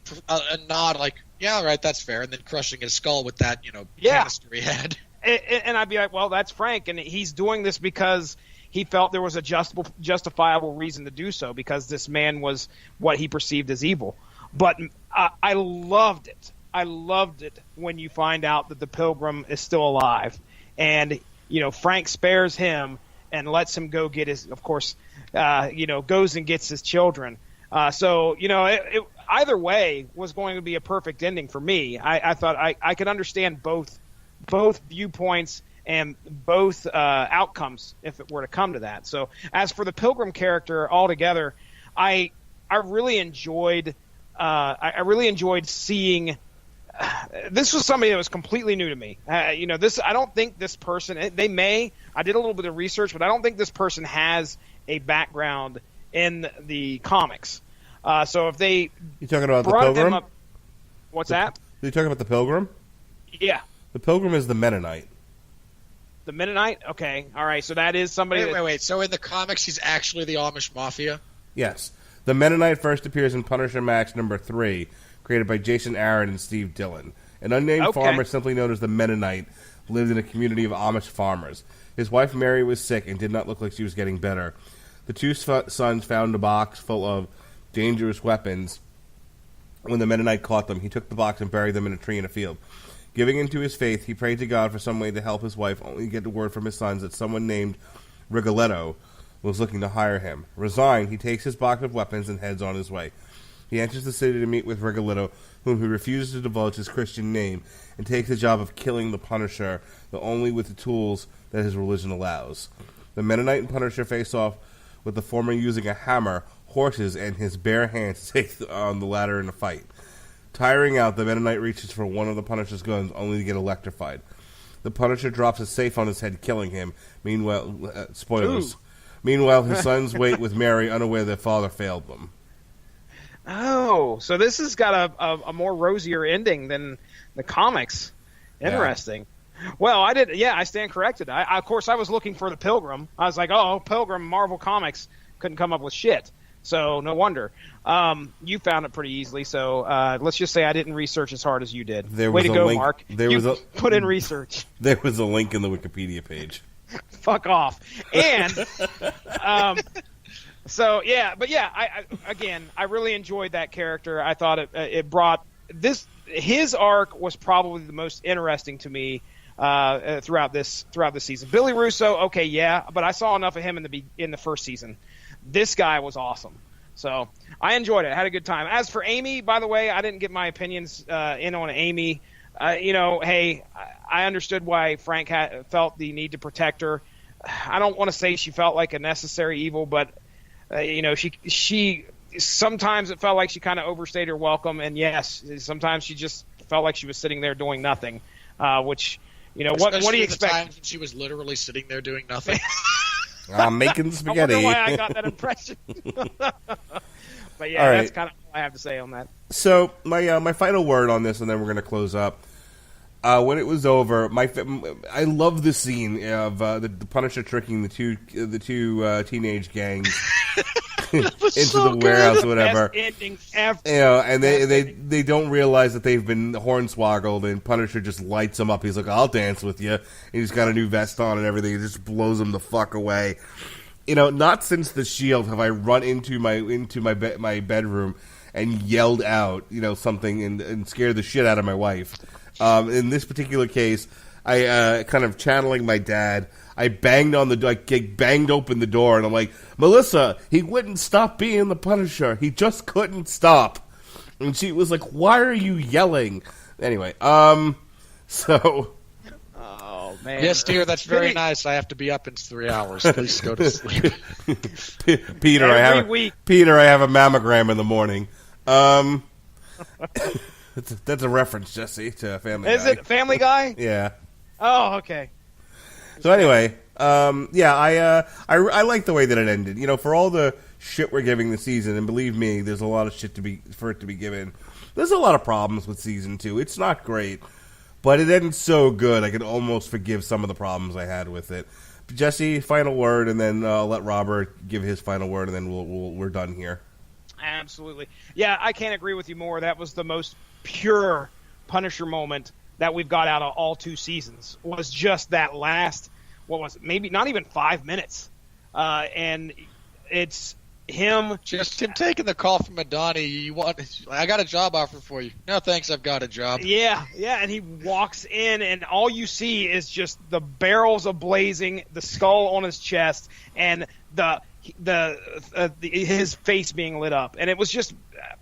nod, like, "Yeah, all right, that's fair," and then crushing his skull with that, canister he had. And I'd be like, well, that's Frank, and he's doing this because he felt there was a justifiable reason to do so, because this man was what he perceived as evil. But I loved it. I loved it when you find out that the Pilgrim is still alive, and Frank spares him and lets him go get his, of course, goes and gets his children. So either way was going to be a perfect ending for me. I thought I could understand both viewpoints, and both outcomes if it were to come to that. So as for the Pilgrim character altogether, I really enjoyed seeing. This was somebody that was completely new to me. I don't think this person. I did a little bit of research, but I don't think this person has a background in the comics. So if they you talking about the brought Pilgrim? him up, what's that? You talking about the Pilgrim? Yeah, The Pilgrim is the Mennonite. the Mennonite. Okay, all right. So that is somebody. Wait. So in the comics, he's actually the Amish Mafia? Yes. The Mennonite first appears in Punisher Max number 3, created by Jason Aaron and Steve Dillon. An unnamed farmer, simply known as the Mennonite, lived in a community of Amish farmers. His wife Mary was sick and did not look like she was getting better. The two sons found a box full of dangerous weapons. When the Mennonite caught them, he took the box and buried them in a tree in a field. Giving into his faith, he prayed to God for some way to help his wife, only to get the word from his sons that someone named Rigoletto was looking to hire him. Resigned, he takes his box of weapons and heads on his way. He enters the city to meet with Rigoletto, whom he refuses to divulge his Christian name, and takes the job of killing the Punisher, though only with the tools that his religion allows. The Mennonite and Punisher face off, with the former using a hammer, horses, and his bare hands to take on the latter in a fight. Tiring out, the Mennonite reaches for one of the Punisher's guns, only to get electrified. The Punisher drops a safe on his head, killing him. Meanwhile, spoilers. Ooh. Meanwhile, his sons wait with Mary, unaware their father failed them. Oh, so this has got a more rosier ending than the comics. Interesting. Yeah. Well, I stand corrected. Of course, I was looking for the Pilgrim. I was like, oh, Pilgrim, Marvel Comics couldn't come up with shit. So no wonder. You found it pretty easily. So let's just say I didn't research as hard as you did. Way to go, Mark. Put in research. There was a link in the Wikipedia page. Fuck off. And so yeah, but yeah, I really enjoyed that character. I thought it brought this. His arc was probably the most interesting to me throughout this season. Billy Russo, okay, yeah, but I saw enough of him in the first season. This guy was awesome. So I enjoyed it. I had a good time. As for Amy, by the way, I didn't get my opinions in on Amy. Hey, I understood why Frank felt the need to protect her. I don't want to say she felt like a necessary evil, but she sometimes it felt like she kind of overstayed her welcome, and yes, sometimes she just felt like she was sitting there doing nothing. Which what do you expect? Time she was literally sitting there doing nothing. I'm making spaghetti. I wonder why I got that impression. But yeah, That's kind of all I have to say on that. So my final word on this, and then we're going to close up. When it was over, I love the scene of the Punisher tricking the two teenage gangs into so the warehouse or whatever. Best ending ever. And they don't realize that they've been hornswoggled, and Punisher just lights them up. He's like, "I'll dance with you." And he's got a new vest on and everything. He just blows them the fuck away. Not since the Shield have I run into my bedroom and yelled out, something and scared the shit out of my wife. In this particular case, I kind of channeling my dad. I banged open the door, and I'm like, "Melissa, he wouldn't stop being the Punisher. He just couldn't stop." And she was like, "Why are you yelling?" Anyway, so. Oh man. Yes, dear, that's very nice. I have to be up in 3 hours. Please go to sleep. Peter, I have a mammogram in the morning. That's a reference, Jesse, to Family Guy. Is it Family Guy? Yeah. Oh, okay. So anyway, I like the way that it ended. For all the shit we're giving the season, and believe me, there's a lot of shit for it to be given. There's a lot of problems with season 2. It's not great, but it ended so good. I can almost forgive some of the problems I had with it. Jesse, final word, and then I'll let Robert give his final word, and then we're done here. Absolutely. Yeah, I can't agree with you more. That was the most pure Punisher moment that we've got out of all 2 seasons. Was just that last, what was it, maybe not even 5 minutes. And it's him. Just him taking the call from Adani. I got a job offer for you. No, thanks, I've got a job. Yeah, and he walks in, and all you see is just the barrels ablazing, the skull on his chest, and his face being lit up, and it was just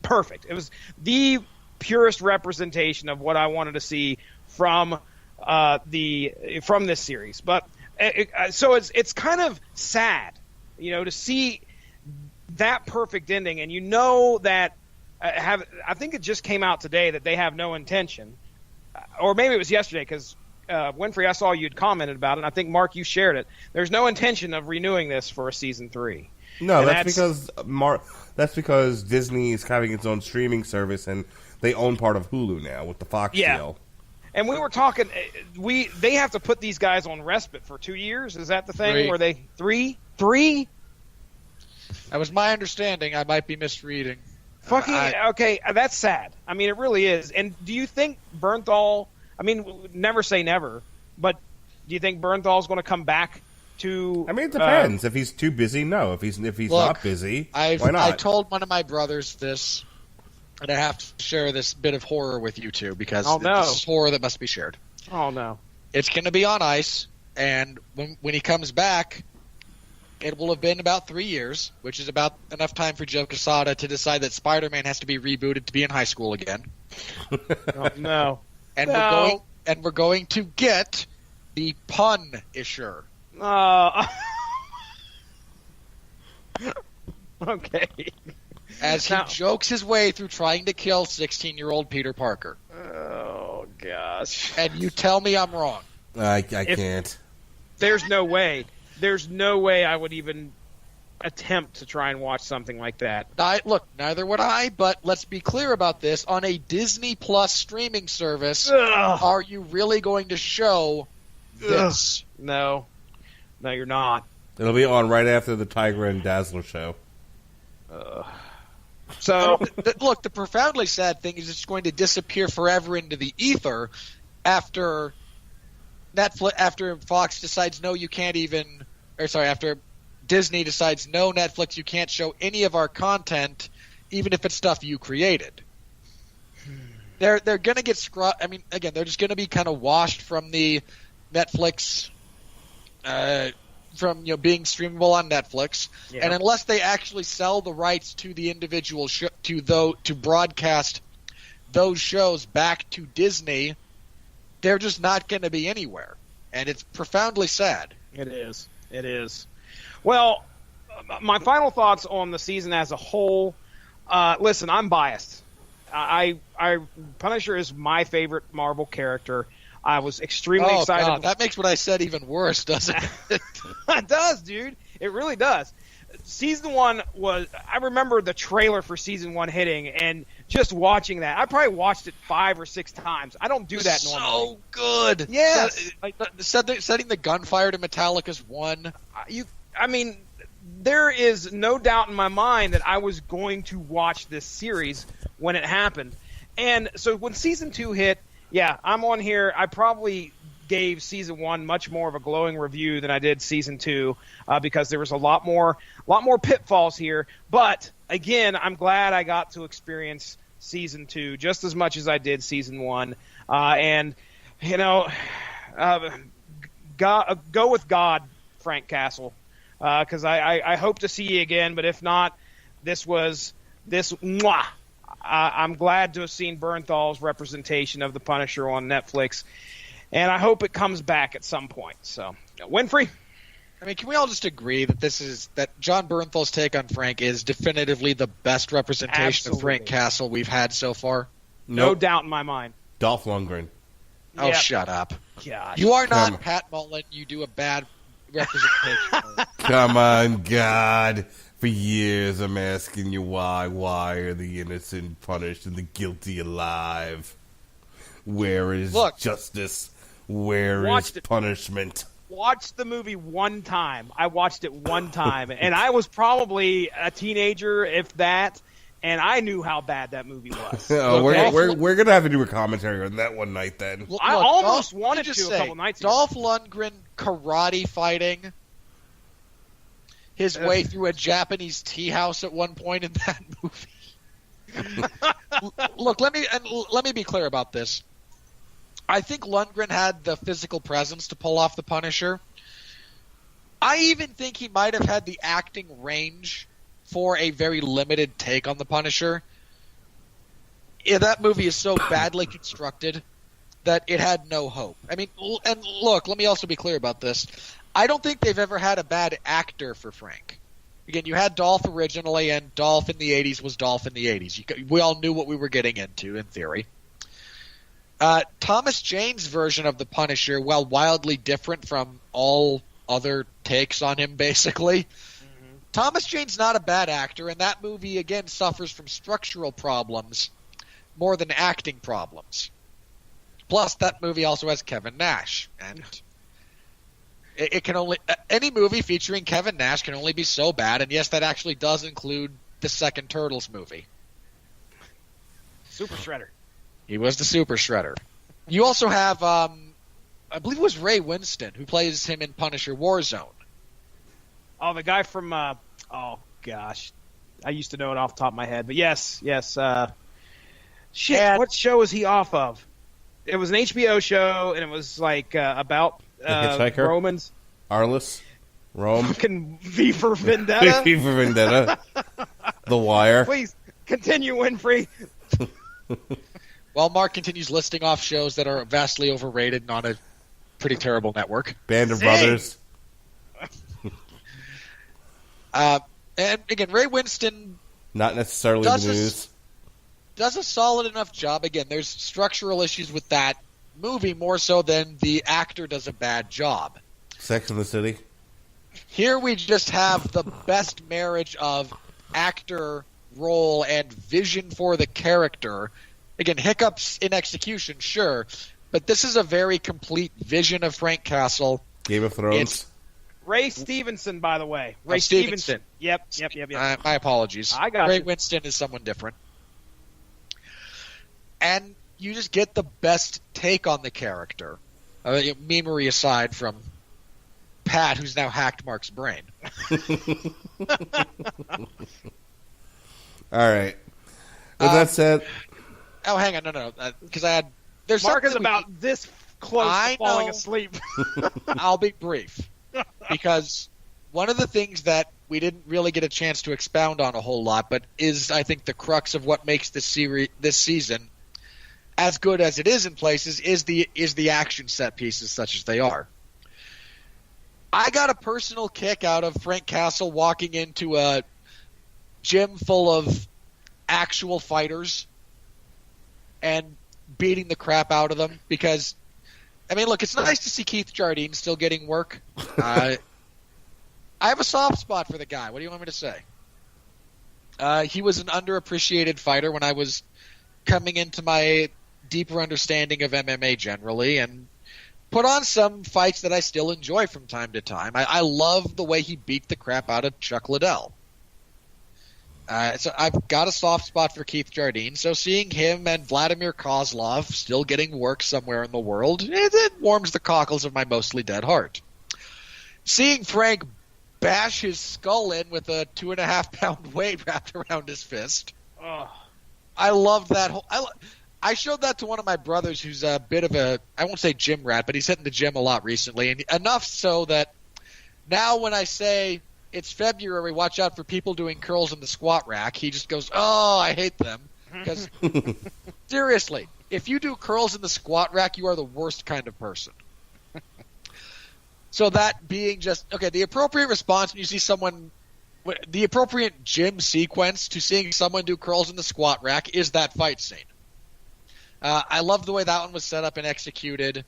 perfect. It was the purest representation of what I wanted to see from from this series. But so it's kind of sad, to see that perfect ending, and that I think it just came out today that they have no intention, or maybe it was yesterday because Winfree, I saw you'd commented about it, and I think Mark, you shared it. There's no intention of renewing this for a season 3. No, that's because Disney is having its own streaming service, and they own part of Hulu now with the Fox deal. And we were talking, they have to put these guys on respite for 2 years. Is that the thing? 3. Were they 3? 3? That was my understanding. I might be misreading. Okay, that's sad. I mean, it really is. And do you think Bernthal? I mean, never say never, but do you think Bernthal's going to come back to? I mean, it depends. If he's too busy, no. If he's not busy, why not? I told one of my brothers this, and I have to share this bit of horror with you two because this is horror that must be shared. Oh no! It's going to be on ice, and when he comes back, it will have been about 3 years, which is about enough time for Joe Quesada to decide that Spider-Man has to be rebooted to be in high school again. Oh, no. And we're going to get the Punisher. Okay. As he jokes his way through trying to kill 16-year-old Peter Parker. Oh gosh. And you tell me I'm wrong. I can't. There's no way. There's no way I would even attempt to try and watch something like that. Look, neither would I, but let's be clear about this. On a Disney Plus streaming service, are you really going to show this? No. No, you're not. It'll be on right after the Tiger and Dazzler show. So, look, the profoundly sad thing is it's going to disappear forever into the ether after Netflix, after Fox decides no, you can't even, after Disney decides no, Netflix, you can't show any of our content, even if it's stuff you created. They're going to get I mean, again, they're just going to be kind of washed from the Netflix, from being streamable on Netflix, and unless they actually sell the rights to the individual to broadcast those shows back to Disney, they're just not going to be anywhere, and it's profoundly sad. It is. It is. Well, my final thoughts on the season as a whole. Listen, I'm biased. Punisher is my favorite Marvel character. I was extremely excited. God, that makes what I said even worse, doesn't it? It does, dude. It really does. Season 1 I remember the trailer for Season 1 hitting and just watching that. I probably watched it 5 or 6 times. I don't do that normally. So good. Yes. Setting the gunfire to Metallica's one. I mean, there is no doubt in my mind that I was going to watch this series when it happened. And so when Season 2 hit, I'm on here. I probably gave Season 1 much more of a glowing review than I did Season 2 because there was a lot more pitfalls here. But, again, I'm glad I got to experience Season 2 just as much as I did Season 1. Go with God, Frank Castle, because I hope to see you again. But if not, I'm glad to have seen Bernthal's representation of the Punisher on Netflix, and I hope it comes back at some point. So, Winfree? I mean, can we all just agree that John Bernthal's take on Frank is definitively the best representation of Frank Castle we've had so far? No doubt in my mind. Dolph Lundgren. Oh, Yep. Shut up. Gosh. You are not Pat Mullen. You do a bad representation. Come on, God. For years I'm asking you why are the innocent punished and the guilty alive? Where is justice? Where is punishment? Watched the movie one time. I watched it one time, and I was probably a teenager, if that, and I knew how bad that movie was. We're gonna have to do a commentary on that one night then. I almost wanted to a couple nights ago. Dolph Lundgren karate fighting his way through a Japanese tea house at one point in that movie. Look, let me be clear about this. I think Lundgren had the physical presence to pull off the Punisher. I even think he might have had the acting range for a very limited take on the Punisher. Yeah, that movie is so badly constructed that it had no hope. I mean, and look, let me also be clear about this. I don't think they've ever had a bad actor for Frank. Again, you had Dolph originally, and Dolph in the 80s was Dolph in the 80s. We all knew what we were getting into, in theory. Thomas Jane's version of the Punisher, while wildly different from all other takes on him, basically, Thomas Jane's not a bad actor, and that movie, again, suffers from structural problems more than acting problems. Plus, that movie also has Kevin Nash, and it can only any movie featuring Kevin Nash can only be so bad. And yes, that actually does include the second Turtles movie. Super Shredder. He was the Super Shredder. You also have, I believe it was Ray Winston who plays him in Punisher Warzone. Oh, the guy from oh gosh, I used to know it off the top of my head, but yes. Shit, And- what show was he off of? It was an HBO show, and it was like about Hitchhiker? Romans. Arliss, Rome, Fucking V for Vendetta. V for Vendetta, The Wire. Please continue, Winfree. While Mark continues listing off shows that are vastly overrated and on a pretty terrible network. Band of Zing. Brothers. And again, Ray Winston Not necessarily Does the this- news. does a solid enough job. Again, there's structural issues with that movie more so than the actor does a bad job. Sex in the City. Here we just have the best marriage of actor, role, and vision for the character. Again, hiccups in execution, sure, but this is a very complete vision of Frank Castle. Game of Thrones. It's- Ray Stevenson, by the way. Ray Stevenson. Stevenson. Yep. My apologies. I got Ray you. Winston is someone different. And you just get the best take on the character. Memery aside from Pat, who's now hacked Mark's brain. All right. With that said, Oh, hang on, no, because I had. There's Mark is something we- about this close I to falling know. asleep. I'll be brief, because one of the things that we didn't really get a chance to expound on a whole lot, but is I think the crux of what makes this season as good as it is in places is the action set pieces such as they are. I got a personal kick out of Frank Castle walking into a gym full of actual fighters and beating the crap out of them because, I mean, look, it's nice to see Keith Jardine still getting work. I have a soft spot for the guy. What do you want me to say? He was an underappreciated fighter when I was coming into my deeper understanding of MMA generally, and put on some fights that I still enjoy from time to time. I love the way he beat the crap out of Chuck Liddell. So I've got a soft spot for Keith Jardine, so seeing him and Vladimir Kozlov still getting work somewhere in the world, it warms the cockles of my mostly dead heart. Seeing Frank bash his skull in with a 2.5-pound weight wrapped around his fist, Ugh. I loved that whole... I showed that to one of my brothers who's a bit of a, I won't say gym rat, but he's hitting the gym a lot recently, and enough so that now when I say it's February, watch out for people doing curls in the squat rack, he just goes, oh, I hate them. Because, seriously, if you do curls in the squat rack, you are the worst kind of person. So that being just, okay, the appropriate response when you see someone, the appropriate gym sequence to seeing someone do curls in the squat rack is that fight scene. I loved the way that one was set up and executed.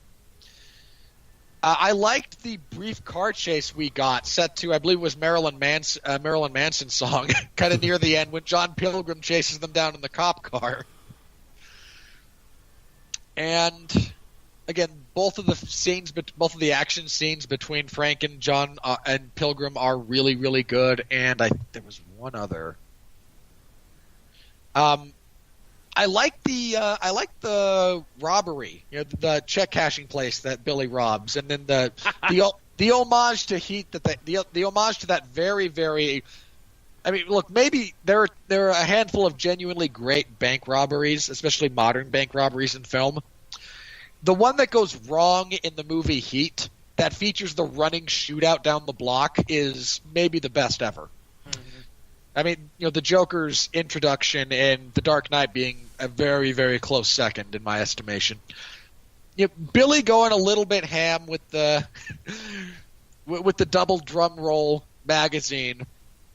I liked the brief car chase we got set to, I believe it was Marilyn Manson's song, kind of near the end when John Pilgrim chases them down in the cop car. And again, both of the action scenes between Frank and John and Pilgrim are really, really good. And there was one other. I like the robbery, the check cashing place that Billy robs, and then the homage to Heat the homage to that very, very. I mean, look, maybe there are a handful of genuinely great bank robberies, especially modern bank robberies in film. The one that goes wrong in the movie Heat that features the running shootout down the block is maybe the best ever. I mean, the Joker's introduction and The Dark Knight being a very, very close second in my estimation. Billy going a little bit ham with the with the double drum roll magazine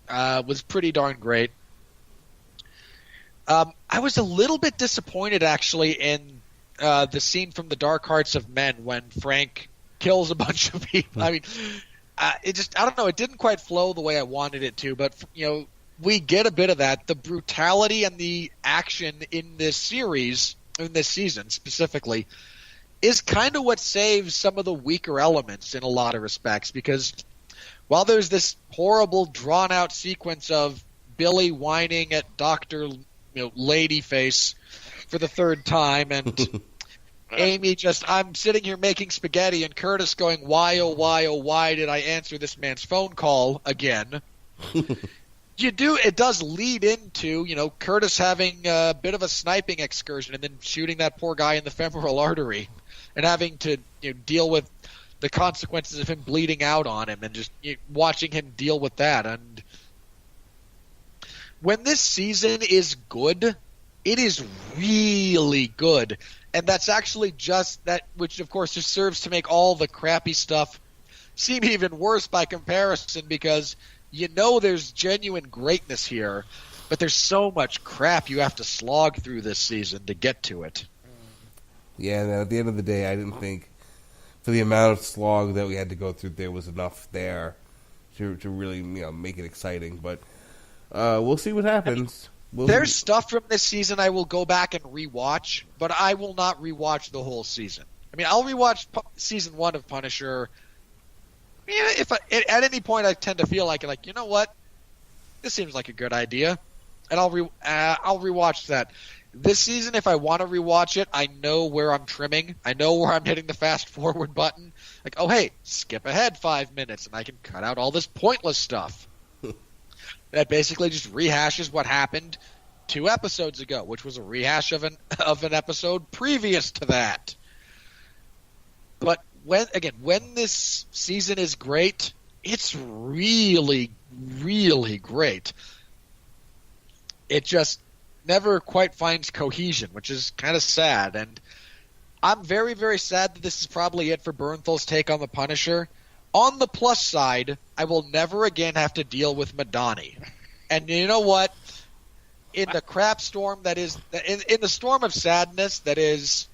was pretty darn great. I was a little bit disappointed actually in the scene from The Dark Hearts of Men when Frank kills a bunch of people. I mean, I don't know, it didn't quite flow the way I wanted it to, but we get a bit of that. The brutality and the action in this series, in this season specifically, is kind of what saves some of the weaker elements in a lot of respects, because while there's this horrible drawn-out sequence of Billy whining at Dr. Ladyface for the third time, and Amy I'm sitting here making spaghetti, and Curtis going, why, oh, why did I answer this man's phone call again? It does lead into, Curtis having a bit of a sniping excursion and then shooting that poor guy in the femoral artery and having to deal with the consequences of him bleeding out on him and just watching him deal with that. And when this season is good, it is really good. And that's actually just that, which of course just serves to make all the crappy stuff seem even worse by comparison, because there's genuine greatness here, but there's so much crap you have to slog through this season to get to it. Yeah, and at the end of the day, I didn't think for the amount of slog that we had to go through, there was enough there to really make it exciting. But we'll see what happens. There's stuff from this season I will go back and rewatch, but I will not rewatch the whole season. I mean, I'll rewatch season 1 of Punisher. If at any point I tend to feel like you know what, this seems like a good idea, and I'll rewatch that. This season, if I want to rewatch it, I know where I'm trimming. I know where I'm hitting the fast forward button. Like, oh hey, skip ahead 5 minutes, and I can cut out all this pointless stuff. That basically just rehashes what happened 2 episodes ago, which was a rehash of an episode previous to that. But when this season is great, it's really, really great. It just never quite finds cohesion, which is kind of sad. And I'm very, very sad that this is probably it for Bernthal's take on the Punisher. On the plus side, I will never again have to deal with Madani. And you know what? In the crap storm that is in the storm of sadness that is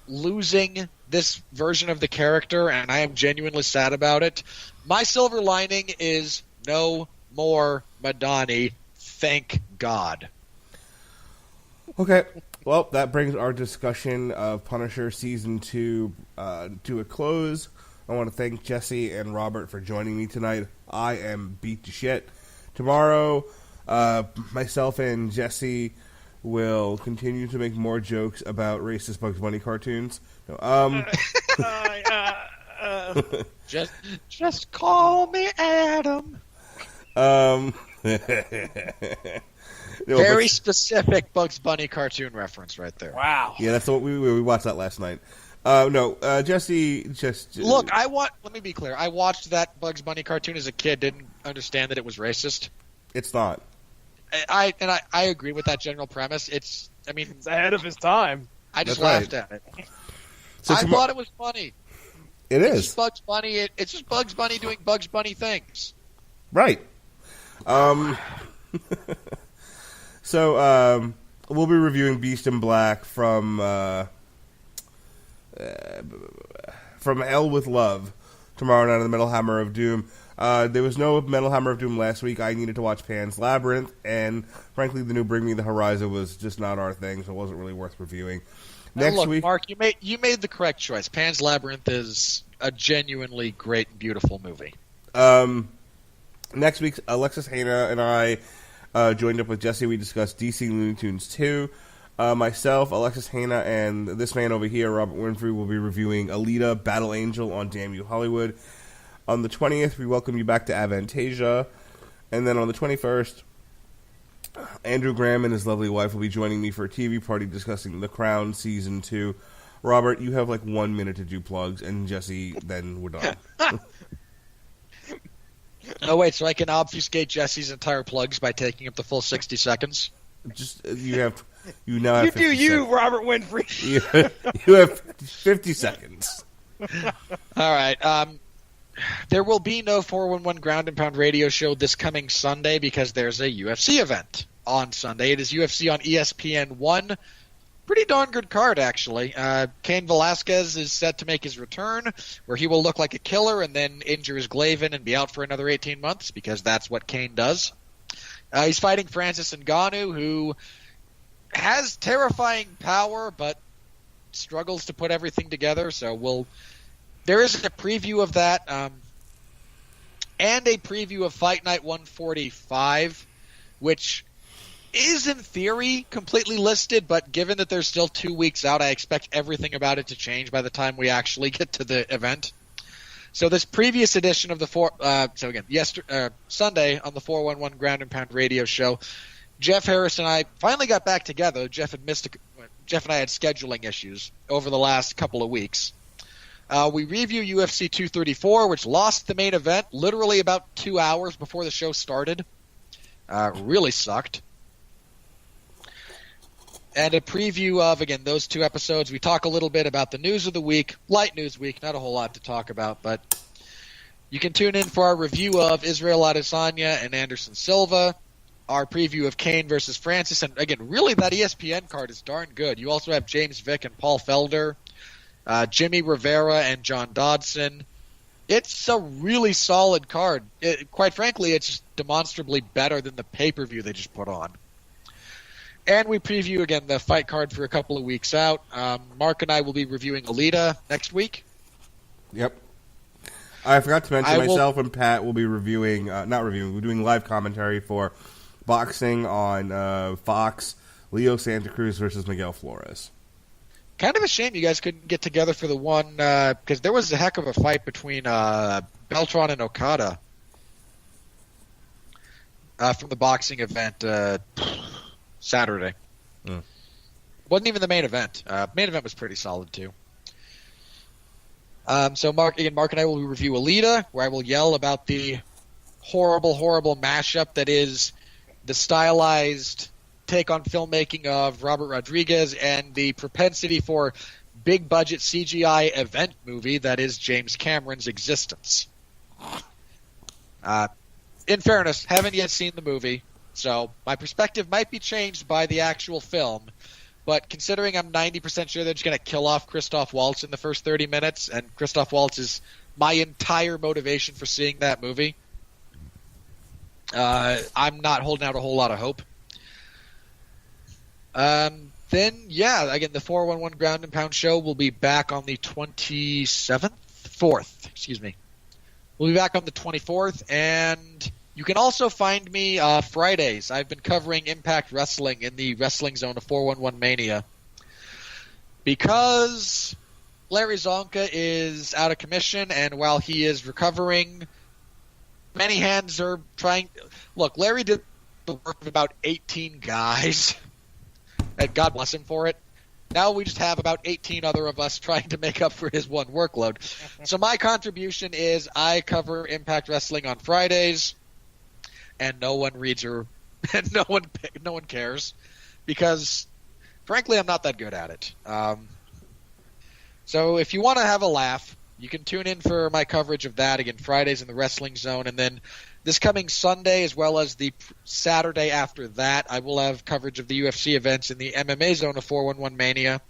losing this version of the character, and I am genuinely sad about it, my silver lining is no more Madani. Thank God. Okay. Well, that brings our discussion of Punisher Season 2 to a close. I want to thank Jesse and Robert for joining me tonight. I am beat to shit. Tomorrow, myself and Jesse will continue to make more jokes about racist Bugs Bunny cartoons. Just call me Adam. Very specific Bugs Bunny cartoon reference right there. Wow. Yeah, that's what we watched that last night. Jesse just... Look, let me be clear. I watched that Bugs Bunny cartoon as a kid, didn't understand that it was racist. It's not. I agree with that general premise. It's ahead of his time. I just That's laughed at it. So I thought it was funny. It It's is. just Bugs Bunny. It's just Bugs Bunny doing Bugs Bunny things. Right. So, we'll be reviewing Beast in Black from Hell with Love tomorrow night on the Metal Hammer of Doom. There was no Metal Hammer of Doom last week. I needed to watch Pan's Labyrinth, and frankly, the new Bring Me the Horizon was just not our thing, so it wasn't really worth reviewing. Next week, Mark, you made the correct choice. Pan's Labyrinth is a genuinely great and beautiful movie. Next week, Alexis Hana and I joined up with Jesse. We discussed DC Looney Tunes 2. Myself, Alexis Hana, and this man over here, Robert Winfree, will be reviewing Alita Battle Angel on Damn You Hollywood. On the 20th, we welcome you back to Avantasia. And then on the 21st, Andrew Graham and his lovely wife will be joining me for a TV party discussing The Crown Season 2. Robert, you have like 1 minute to do plugs, and Jesse, then we're done. Oh, wait, so I can obfuscate Jesse's entire plugs by taking up the full 60 seconds? Just you have You now have You 50 do you, seconds. Robert Winfree. You have 50 seconds. All right. There will be no 411 Ground and Pound radio show this coming Sunday because there's a UFC event on Sunday. It is UFC on ESPN 1. Pretty darn good card, actually. Cain Velasquez is set to make his return, where he will look like a killer and then injure his Glavin and be out for another 18 months, because that's what Cain does. He's fighting Francis Ngannou, who has terrifying power, but struggles to put everything together. So there is a preview of that, and a preview of Fight Night 145, which is in theory completely listed, but given that there's still 2 weeks out, I expect everything about it to change by the time we actually get to the event. So this previous edition of the Sunday on the 411 Ground and Pound radio show, Jeff Harris and I finally got back together. Jeff and I had scheduling issues over the last couple of weeks. We review UFC 234, which lost the main event literally about 2 hours before the show started. Really sucked. And a preview of, again, those 2 episodes. We talk a little bit about the news of the week. Light news week, not a whole lot to talk about, but you can tune in for our review of Israel Adesanya and Anderson Silva, our preview of Cain versus Francis, and again, really that ESPN card is darn good. You also have James Vick and Paul Felder, Jimmy Rivera and John Dodson. It's a really solid card. Quite frankly, it's just demonstrably better than the pay-per-view they just put on. And we preview, again, the fight card for a couple of weeks out. Mark and I will be reviewing Alita next week. Yep. I forgot to mention myself and Pat will be reviewing, we're doing live commentary for boxing on Fox, Leo Santa Cruz versus Miguel Flores. Kind of a shame you guys couldn't get together for the one, because there was a heck of a fight between Beltran and Okada from the boxing event Saturday. Wasn't even the main event. Main event was pretty solid too. So Mark and I will review Alita, where I will yell about the horrible, horrible mashup that is the stylized take on filmmaking of Robert Rodriguez and the propensity for big budget CGI event movie that is James Cameron's Existence. In fairness, haven't yet seen the movie. So my perspective might be changed by the actual film, but considering I'm 90% sure they're just going to kill off Christoph Waltz in the first 30 minutes, and Christoph Waltz is my entire motivation for seeing that movie, I'm not holding out a whole lot of hope. Then, again, the 411 Ground and Pound show will be back on the 4th. We'll be back on the 24th, and you can also find me Fridays. I've been covering Impact Wrestling in the Wrestling Zone of 411 Mania. Because Larry Zonka is out of commission, and while he is recovering, many hands are trying... Look, Larry did the work of about 18 guys, and God bless him for it. Now we just have about 18 other of us trying to make up for his one workload. So my contribution is I cover Impact Wrestling on Fridays, and no one reads or and no one cares, because frankly I'm not that good at it. So if you want to have a laugh, you can tune in for my coverage of that, again, Fridays in the Wrestling Zone, and then this coming Sunday, as well as the Saturday after that, I will have coverage of the UFC events in the MMA Zone of 411 Mania.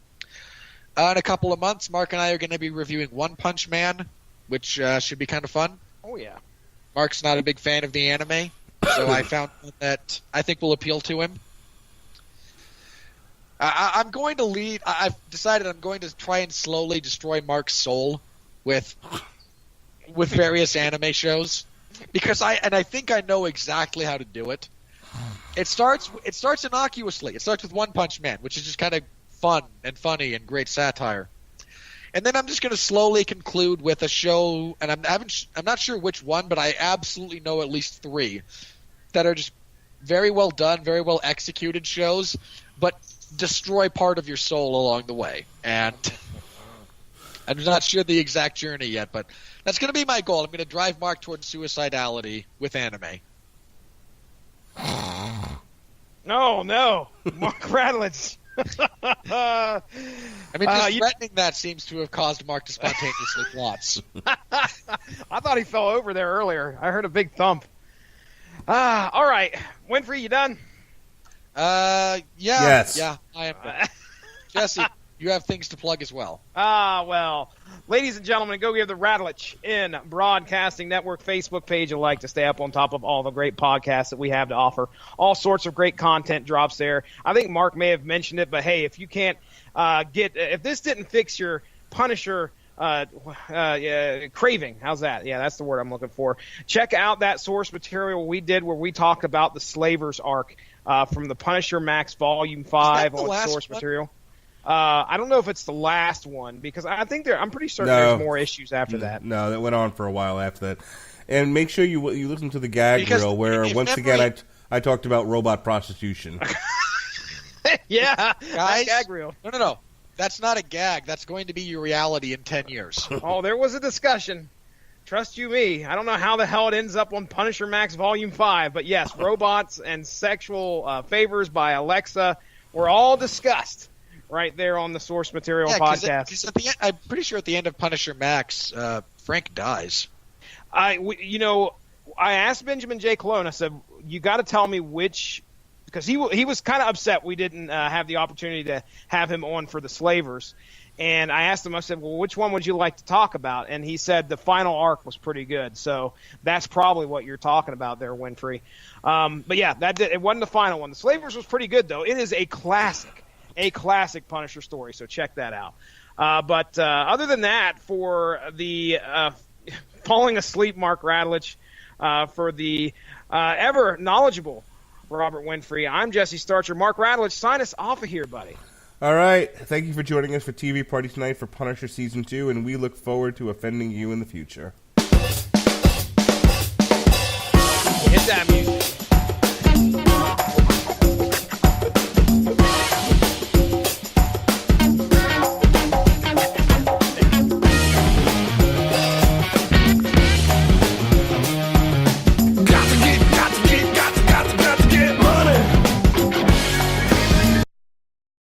In a couple of months, Mark and I are going to be reviewing One Punch Man, which should be kind of fun. Oh, yeah. Mark's not a big fan of the anime, so I found that I think will appeal to him. I'm going to lead. I've decided I'm going to try and slowly destroy Mark's soul with various anime shows, because I think I know exactly how to do it. It starts innocuously. It starts with One Punch Man, which is just kind of fun and funny and great satire. And then I'm just going to slowly conclude with a show, and I'm not sure which one, but I absolutely know at least 3 that are just very well done, very well executed shows, but destroy part of your soul along the way. And I'm not sure the exact journey yet, but that's going to be my goal. I'm going to drive Mark towards suicidality with anime. No. Mark Radulich. I mean, just you- threatening that seems to have caused Mark to spontaneously gloss. I thought he fell over there earlier. I heard a big thump. All right. Winfree, you done? Yeah. Yes. Yeah, I am. Jesse, you have things to plug as well. Well, ladies and gentlemen, go give the Radulich in Broadcasting Network Facebook page a like to stay up on top of all the great podcasts that we have to offer. All sorts of great content drops there. I think Mark may have mentioned it, but hey, if you can't if this didn't fix your Punisher craving, how's that? Yeah, that's the word I'm looking for. Check out that source material we did where we talked about the Slavers arc from the Punisher Max Volume 5 on source material. I don't know if it's the last one because I think I'm pretty certain there's more issues after that. No, that went on for a while after that. And make sure you listen to the gag Because reel where once memory- again I talked about robot prostitution. Yeah, Guys, gag reel. No. That's not a gag. That's going to be your reality in 10 years. Oh, there was a discussion. Trust you me. I don't know how the hell it ends up on Punisher Max Volume 5, but yes, robots and sexual favors by Alexa were all discussed right there on the source material podcast. Because at the end, I'm pretty sure at the end of Punisher Max, Frank dies. I asked Benjamin J. Colon, I said, you got to tell me which, because he was kind of upset we didn't have the opportunity to have him on for the Slavers. And I asked him, I said, well, which one would you like to talk about? And he said the final arc was pretty good. So that's probably what you're talking about there, Winfree. But yeah, it wasn't the final one. The Slavers was pretty good, though. It is a classic Punisher story. So check that out. But other than that, for the falling asleep Mark Radulich, for the ever knowledgeable Robert Winfree, I'm Jesse Starcher. Mark Radulich, sign us off of here, buddy. All right. Thank you for joining us for TV Party tonight for Punisher Season 2, and we look forward to offending you in the future. Hit that music.